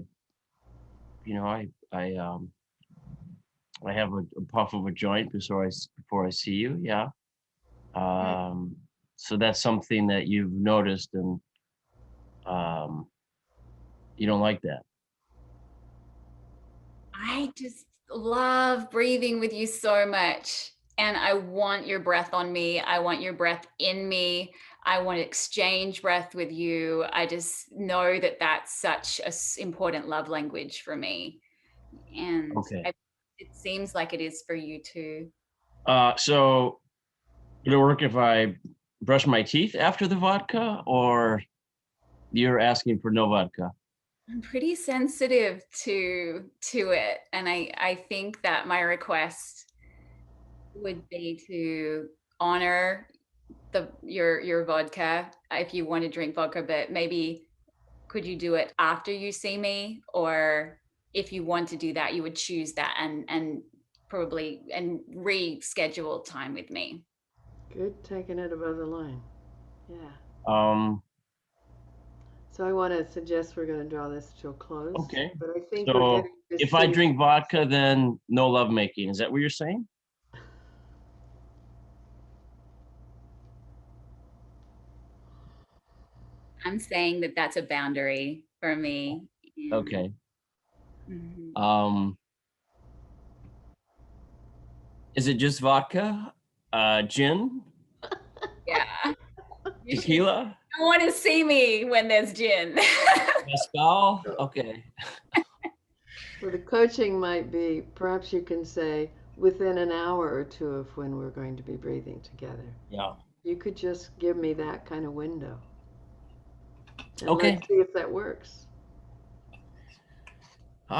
have a puff of a joint before I see you. Yeah. So that's something that you've noticed, and you don't like that. I just love breathing with you so much. And I want your breath on me. I want your breath in me. I want to exchange breath with you. I just know that that's such an important love language for me. And it seems like it is for you too. So would it work if I brush my teeth after the vodka, or you're asking for no vodka? I'm pretty sensitive to it. And I think that my request would be to honor your vodka if you want to drink vodka, but maybe could you do it after you see me? Or if you want to do that, you would choose that and probably and reschedule time with me. Good, taking it above the line. Yeah. So I want to suggest we're going to draw this to a close. Okay. But I think so if I drink vodka, then no lovemaking. Is that what you're saying? I'm saying that that's a boundary for me. Okay. Is it just vodka? Gin? Yeah. Tequila? You want to see me when there's gin. Mezcal? Okay. Well, the coaching might be, perhaps you can say, within an hour or two of when we're going to be breathing together. Yeah. You could just give me that kind of window. And okay. Let's see if that works. So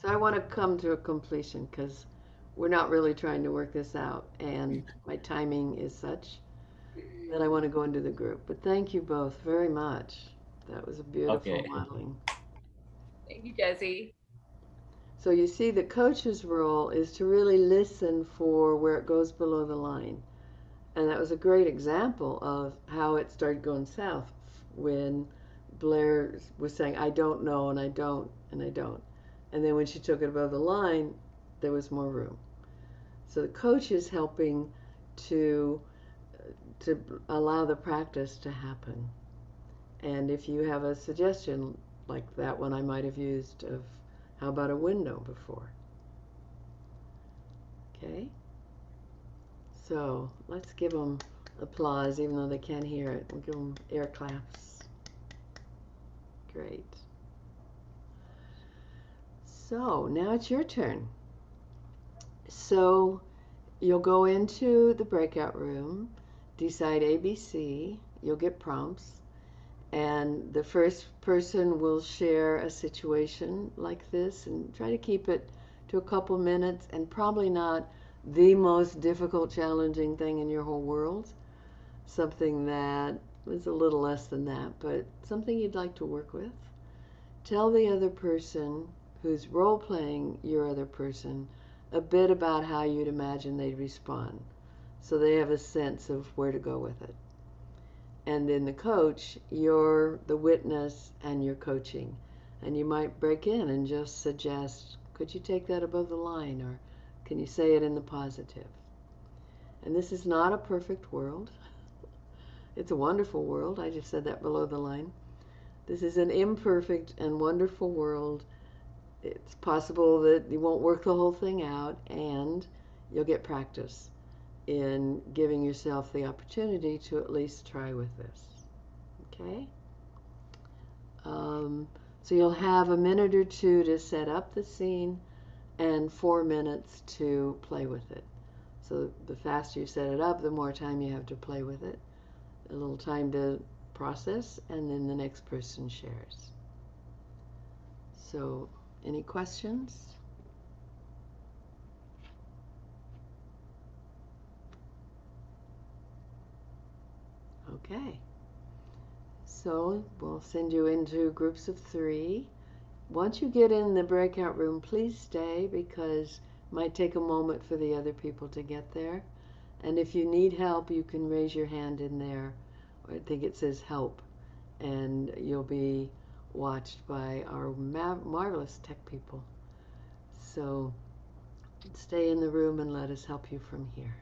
I want to come to a completion because we're not really trying to work this out, and my timing is such that I want to go into the group. But thank you both very much. That was a beautiful modeling. Thank you, Jesse. So you see, the coach's role is to really listen for where it goes below the line. And that was a great example of how it started going south when Blair was saying, I don't know, and I don't, and I don't. And then when she took it above the line, there was more room. So the coach is helping to allow the practice to happen. And if you have a suggestion like that one I might have used of, how about a window before? Okay. So let's give them applause, even though they can't hear it. We'll give them air claps. Great. So now it's your turn. So you'll go into the breakout room, decide ABC, you'll get prompts, and the first person will share a situation like this and try to keep it to a couple minutes, and probably not the most difficult, challenging thing in your whole world. Something that is a little less than that, but something you'd like to work with. tell the other person who's role-playing your other person a bit about how you'd imagine they'd respond, so they have a sense of where to go with it. And then the coach, you're the witness and you're coaching. And you might break in and just suggest, could you take that above the line, or can you say it in the positive? And this is not a perfect world. It's a wonderful world. I just said that below the line. This is an imperfect and wonderful world. It's possible that you won't work the whole thing out, and you'll get practice in giving yourself the opportunity to at least try with this. Okay? So you'll have a minute or two to set up the scene and 4 minutes to play with it. So the faster you set it up, the more time you have to play with it. A little time to process, and then the next person shares. So, any questions? Okay. So we'll send you into groups of 3. Once you get in the breakout room, please stay, because it might take a moment for the other people to get there. And if you need help, you can raise your hand in there. I think it says help, and you'll be watched by our marvelous tech people. So stay in the room and let us help you from here.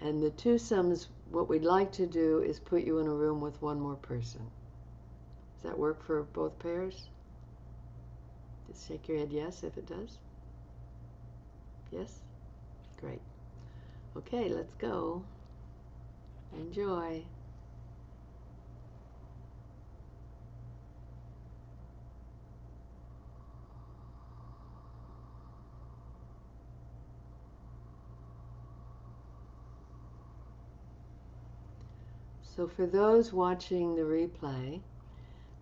And the twosomes, what we'd like to do is put you in a room with one more person. Does that work for both pairs? Just shake your head yes if it does. Yes? Great. Okay, let's go. Enjoy. So for those watching the replay,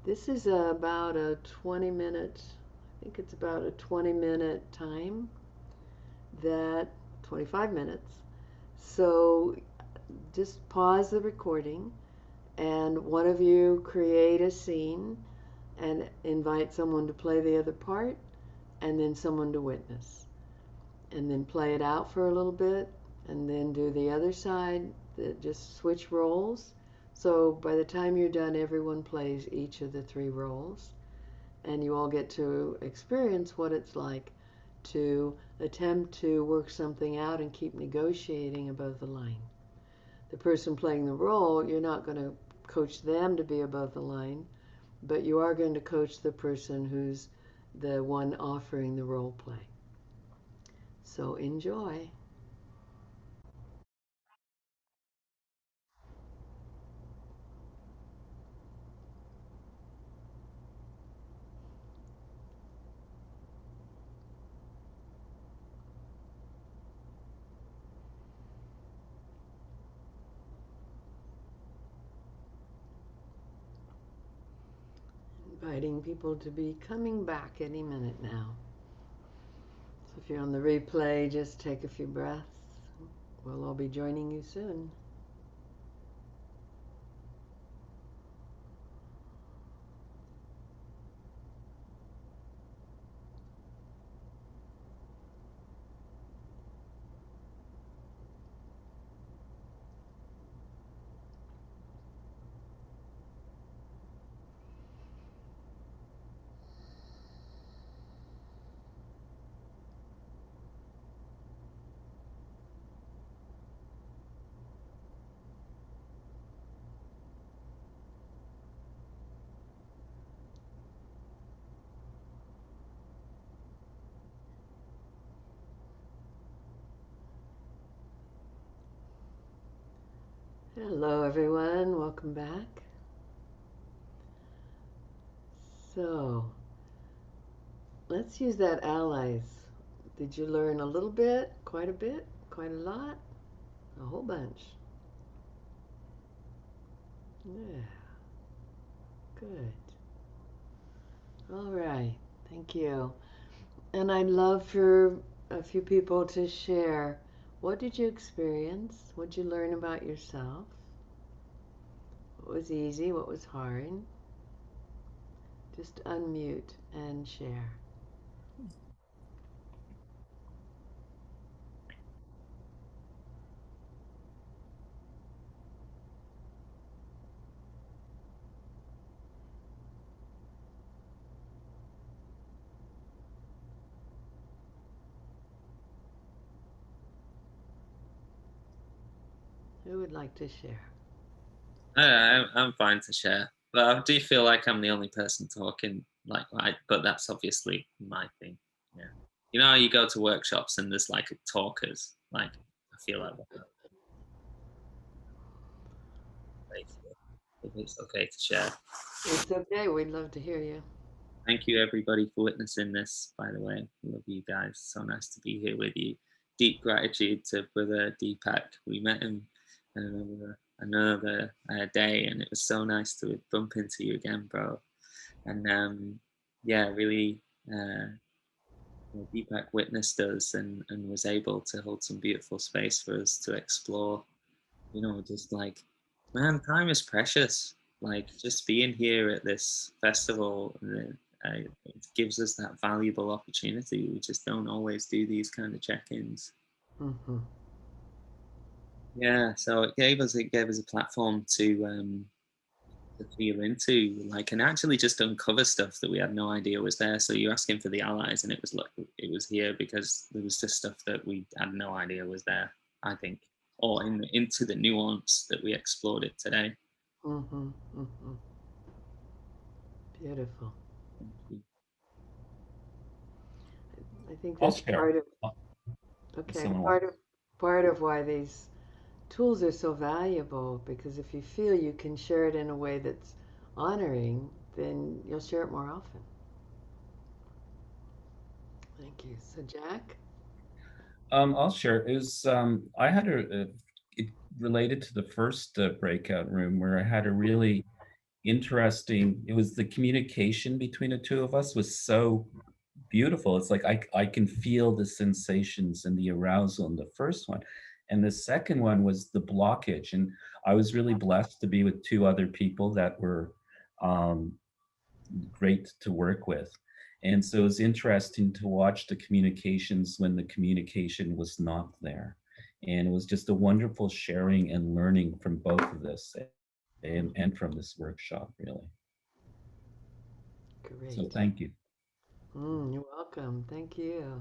this is about a 20-minute, I think it's about a 20-minute time, that 25 minutes. So just pause the recording, and one of you create a scene and invite someone to play the other part, and then someone to witness. And then play it out for a little bit, and then do the other side, just switch roles. So by the time you're done, everyone plays each of the 3 roles, and you all get to experience what it's like to attempt to work something out and keep negotiating above the line. The person playing the role, you're not going to coach them to be above the line, but you are going to coach the person who's the one offering the role play. So enjoy. Inviting people to be coming back any minute now. So if you're on the replay, just take a few breaths. We'll all be joining you soon. Hello everyone, welcome back. So, let's use that allies. Did you learn a little bit, quite a lot? A whole bunch. Yeah, good. All right, thank you. And I'd love for a few people to share. What did you experience? What did you learn about yourself? What was easy? What was hard? Just unmute and share. Who would like to share? I'm fine to share, but I do feel like I'm the only person talking. But that's obviously my thing. Yeah, you know, how you go to workshops and there's like talkers. Like I feel like that. If it's okay to share. It's okay. We'd love to hear you. Thank you, everybody, for witnessing this, by the way. Love you guys. So nice to be here with you. Deep gratitude to Brother Deepak. We met him another day, and it was so nice to bump into you again, bro. And yeah, really, Deepak witnessed us and was able to hold some beautiful space for us to explore. You know, just like, man, time is precious. Like just being here at this festival, it gives us that valuable opportunity. We just don't always do these kind of check-ins. Mm-hmm. Yeah, so it gave us a platform to feel into, like, and actually just uncover stuff that we had no idea was there. So you're asking for the allies, and it was here because there was just stuff that we had no idea was there, I think, or into the nuance that we explored it today. Mm-hmm. Mm-hmm. Beautiful. Thank you. I think I'll that's share. part of part of why these tools are so valuable, because if you feel you can share it in a way that's honoring, then you'll share it more often. Thank you. So Jack? I'll share. It was I had it related to the first breakout room where I had a really interesting. It was the communication between the two of us was so beautiful. It's like I can feel the sensations and the arousal in the first one, and the second one was the blockage. And I was really blessed to be with two other people that were great to work with. And so it was interesting to watch the communications when the communication was not there. And it was just a wonderful sharing and learning from both of this and from this workshop, really. Great. So thank you. You're welcome. Thank you.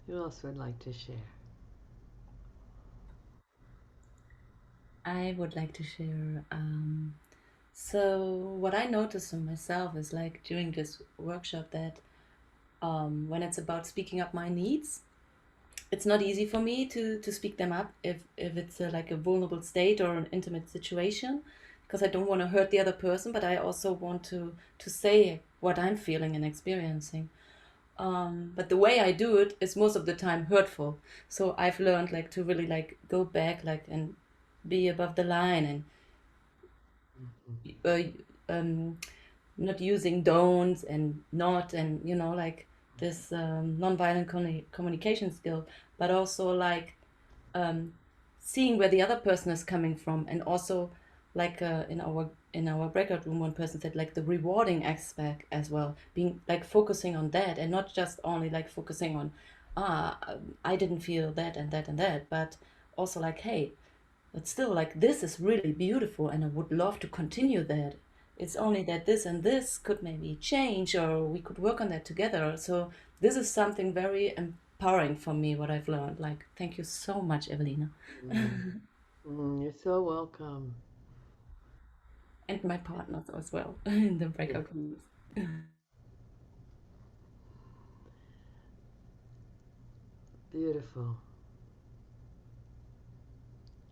Who else would like to share? I would like to share. So what I noticed in myself is like during this workshop that when it's about speaking up my needs, it's not easy for me to speak them up if it's like a vulnerable state or an intimate situation, because I don't want to hurt the other person, but I also want to say what I'm feeling and experiencing. But the way I do it is most of the time hurtful. So I've learned like to really like go back like and be above the line and not using don'ts and not, and you know, like this nonviolent communication skill, but also like seeing where the other person is coming from, and also like in our breakout room, one person said like the rewarding aspect as well, being like focusing on that and not just only like focusing on I didn't feel that and that and that, but also like, hey, but still like this is really beautiful and I would love to continue that. It's only that this and this could maybe change, or we could work on that together. So this is something very empowering for me, what I've learned. Like, thank you so much, Evalena. You're so welcome. And my partners as well in the breakout rooms. Beautiful.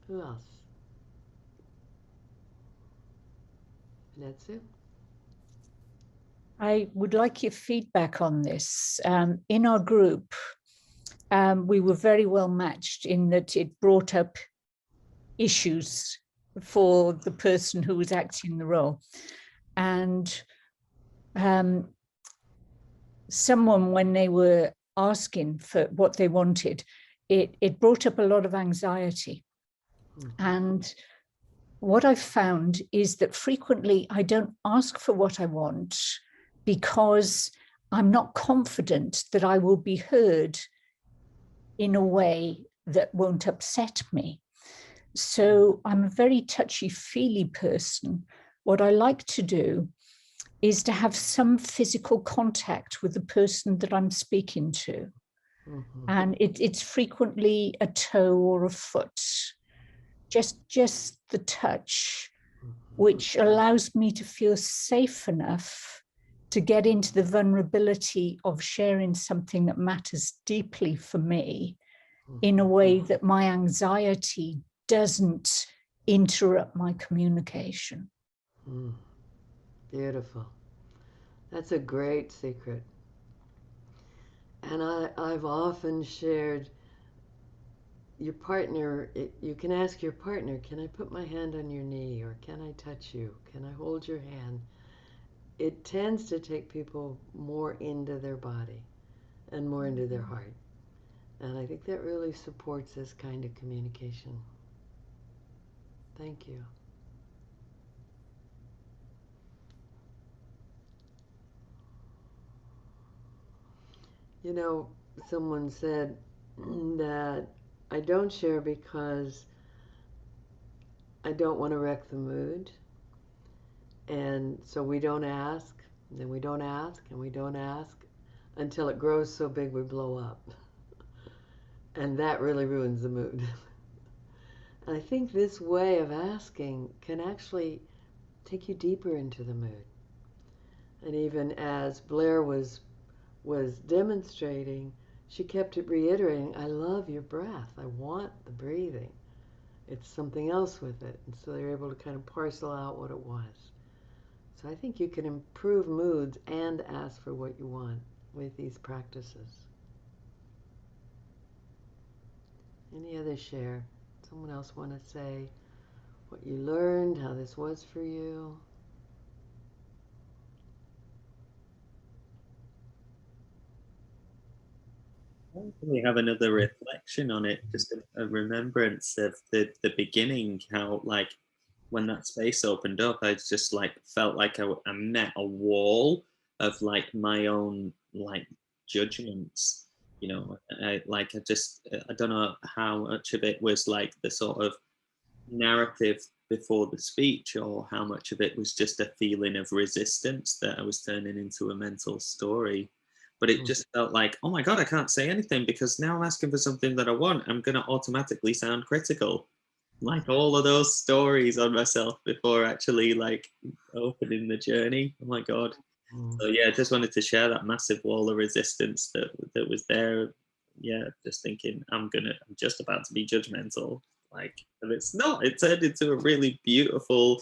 Who else? Netsu? I would like your feedback on this. In our group, we were very well matched in that it brought up issues for the person who was acting the role. And someone, when they were asking for what they wanted, it brought up a lot of anxiety. And what I've found is that frequently I don't ask for what I want because I'm not confident that I will be heard in a way that won't upset me. So I'm a very touchy-feely person. What I like to do is to have some physical contact with the person that I'm speaking to. Mm-hmm. And it's frequently a toe or a foot, just the touch, which allows me to feel safe enough to get into the vulnerability of sharing something that matters deeply for me in a way that my anxiety doesn't interrupt my communication. Beautiful. That's a great secret. And I've often shared your partner, you can ask your partner, can I put my hand on your knee, or can I touch you? Can I hold your hand? It tends to take people more into their body and more into their heart. And I think that really supports this kind of communication. Thank you. You know, someone said that I don't share because I don't want to wreck the mood. And so we don't ask, and then we don't ask, and we don't ask until it grows so big we blow up. And that really ruins the mood. And I think this way of asking can actually take you deeper into the mood. And even as Blair was demonstrating, she kept reiterating, I love your breath. I want the breathing. It's something else with it. And so they were able to kind of parcel out what it was. So I think you can improve moods and ask for what you want with these practices. Any other share? Someone else want to say what you learned, how this was for you? We have another reflection on it, just a remembrance of the beginning, how like when that space opened up, I just like felt like I met a wall of like my own like judgments, you know. I don't know how much of it was like the sort of narrative before the speech, or how much of it was just a feeling of resistance that I was turning into a mental story. But it just felt like, oh my God, I can't say anything because now I'm asking for something that I want. I'm going to automatically sound critical. Like all of those stories on myself before actually like opening the journey. Oh my God. So yeah, I just wanted to share that massive wall of resistance that was there. Yeah, just thinking I'm just about to be judgmental. Like, and it's not. It turned into a really beautiful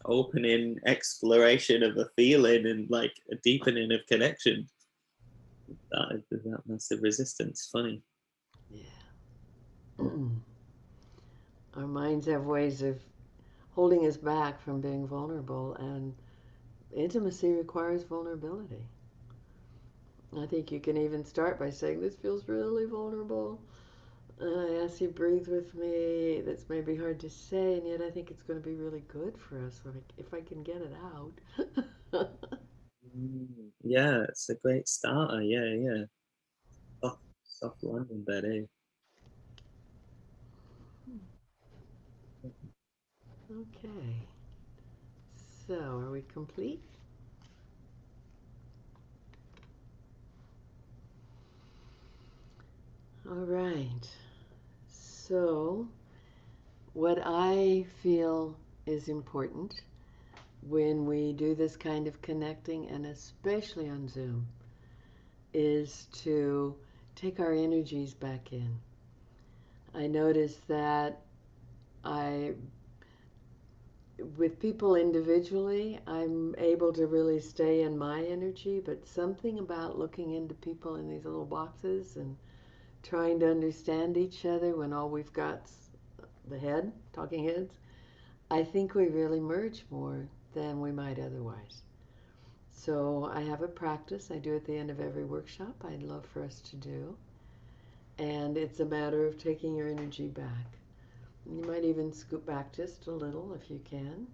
opening exploration of a feeling and like a deepening of connection. That massive resistance. Funny. Yeah. Our minds have ways of holding us back from being vulnerable, and intimacy requires vulnerability. I think you can even start by saying, this feels really vulnerable. And I ask you, breathe with me. That's maybe hard to say, and yet I think it's going to be really good for us if I can get it out. Yeah, it's a great starter. Yeah. Soft landing bed, eh? Okay. So, are we complete? All right. So, what I feel is important when we do this kind of connecting, and especially on Zoom, is to take our energies back in. I notice that with people individually, I'm able to really stay in my energy, but something about looking into people in these little boxes and trying to understand each other when all we've got's the head, talking heads, I think we really merge more than we might otherwise. So I have a practice I do at the end of every workshop I'd love for us to do. And it's a matter of taking your energy back. You might even scoot back just a little if you can.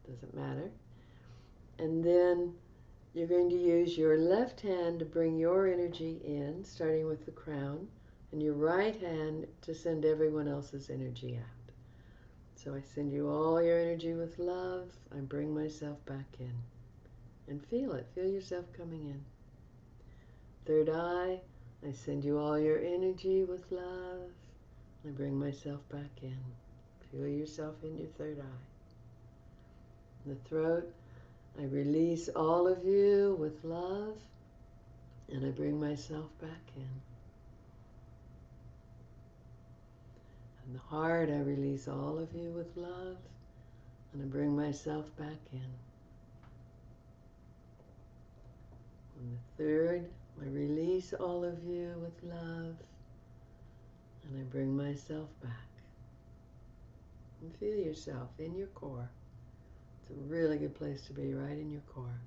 Doesn't matter. And then you're going to use your left hand to bring your energy in, starting with the crown, and your right hand to send everyone else's energy out. So I send you all your energy with love. I bring myself back in. And feel it. Feel yourself coming in. Third eye, I send you all your energy with love. I bring myself back in. Feel yourself in your third eye. The throat, I release all of you with love, and I bring myself back in. And the heart, I release all of you with love, and I bring myself back in. And the third, I release all of you with love, and I bring myself back. And feel yourself in your core. It's a really good place to be, right in your core.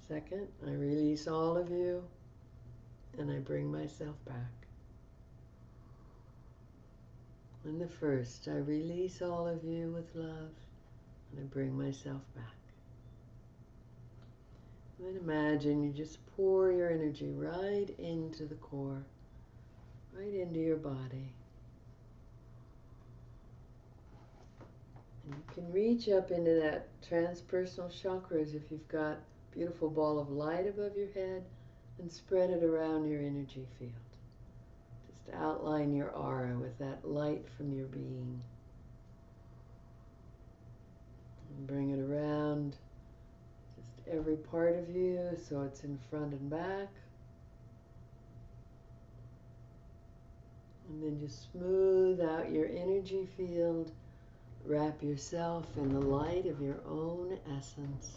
Second, I release all of you, and I bring myself back. And the first, I release all of you with love, and I bring myself back. And then imagine you just pour your energy right into the core, right into your body. And you can reach up into that transpersonal chakras if you've got a beautiful ball of light above your head, and spread it around your energy field. Just outline your aura with that light from your being. And bring it around just every part of you so it's in front and back. And then just smooth out your energy field. Wrap yourself in the light of your own essence.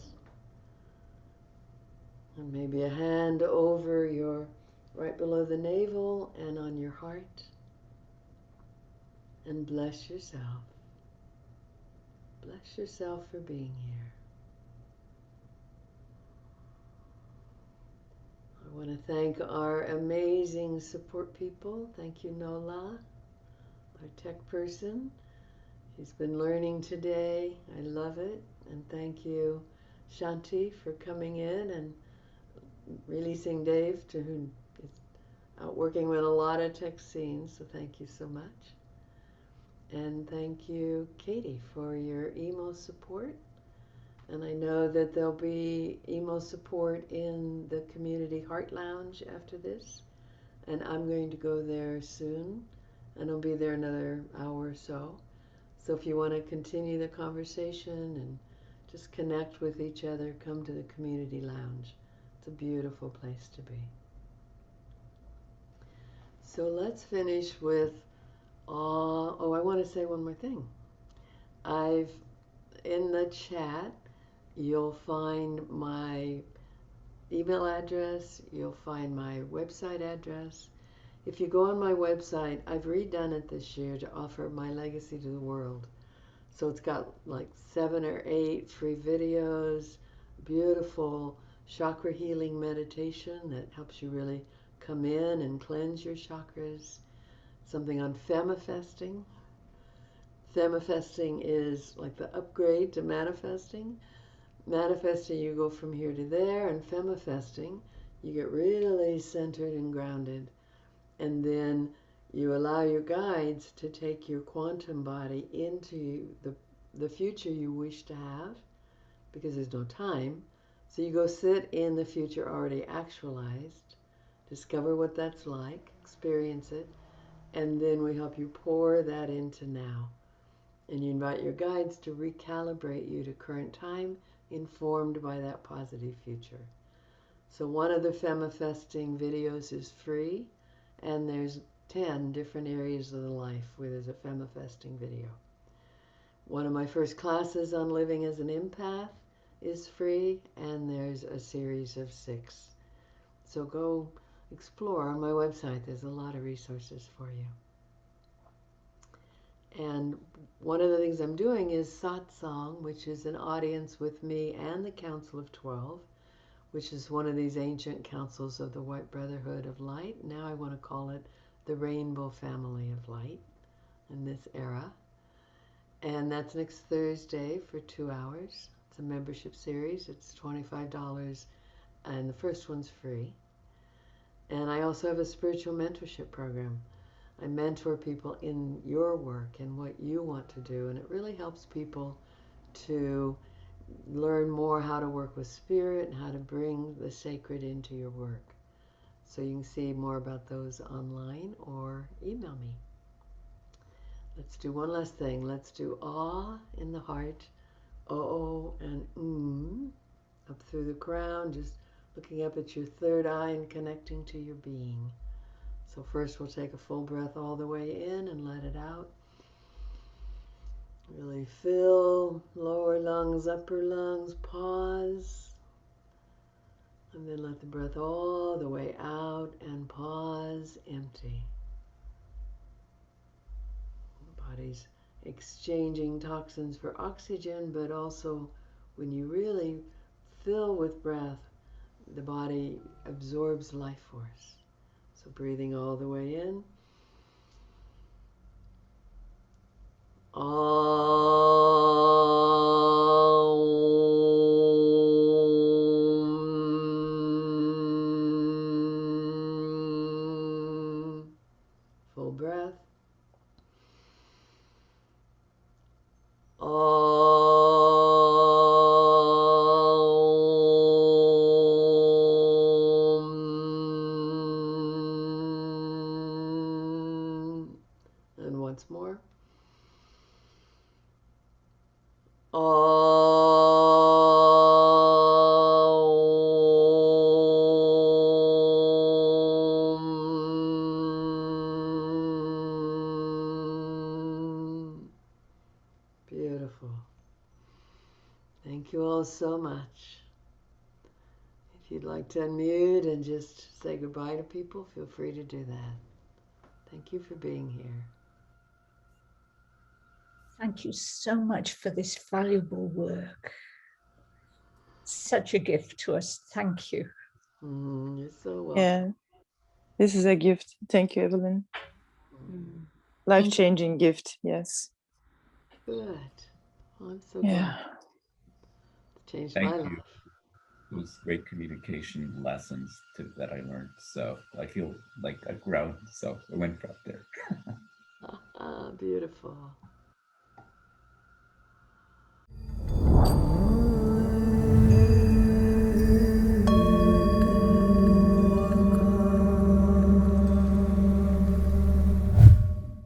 And maybe a hand over your, right below the navel and on your heart. And bless yourself. Bless yourself for being here. I want to thank our amazing support people. Thank you, Nola, our tech person. He's been learning today. I love it. And thank you, Shanti, for coming in and releasing Dave, to who is out working with a lot of tech scenes. So thank you so much. And thank you, Katie, for your emo support. And I know that there'll be emo support in the Community Heart Lounge after this. And I'm going to go there soon. And I'll be there another hour or so. So if you want to continue the conversation and just connect with each other, come to the Community Lounge. It's a beautiful place to be. So let's finish with, I want to say one more thing. In the chat, you'll find my email address, you'll find my website address. If you go on my website, I've redone it this year to offer my legacy to the world. So it's got like 7 or 8 free videos, beautiful chakra healing meditation that helps you really come in and cleanse your chakras. Something on femifesting. Femifesting is like the upgrade to manifesting. Manifesting, you go from here to there, and femifesting, you get really centered and grounded. And then you allow your guides to take your quantum body into the future you wish to have, because there's no time. So you go sit in the future already actualized, discover what that's like, experience it, and then we help you pour that into now. And you invite your guides to recalibrate you to current time, informed by that positive future. So one of the femifesting videos is free, and there's 10 different areas of the life where there's a femifesting video. One of my first classes on living as an empath is free, and there's a series of 6. So go explore on my website. There's a lot of resources for you. And one of the things I'm doing is satsang, which is an audience with me and the Council of 12, which is one of these ancient councils of the White Brotherhood of Light. Now I want to call it the Rainbow Family of Light. in this era. And that's next Thursday for 2 hours. It's a membership series. It's $25 and the first one's free. And I also have a spiritual mentorship program. I mentor people in your work and what you want to do, and it really helps people to learn more how to work with spirit and how to bring the sacred into your work. So you can see more about those online or email me. Let's do one last thing. Let's do ah in the heart, oh and up through the crown, just looking up at your third eye and connecting to your being. So first we'll take a full breath all the way in and let it out. Really fill lower lungs, upper lungs, pause. And then let the breath all the way out and pause, empty. The body's exchanging toxins for oxygen, but also when you really fill with breath, the body absorbs life force. So breathing all the way in. Full breath. And once more. Beautiful. Thank you all so much. If you'd like to unmute and just say goodbye to people, feel free to do that. Thank you for being here. Thank you so much for this valuable work. Such a gift to us. Thank you. You're so welcome. Yeah, this is a gift. Thank you, Evelyn. Life-changing gift, yes. Good. Well, I'm so Yeah. glad. It changed Thank my you. life. It was great communication lessons that I learned. So I feel like a ground. So I went up there. Beautiful.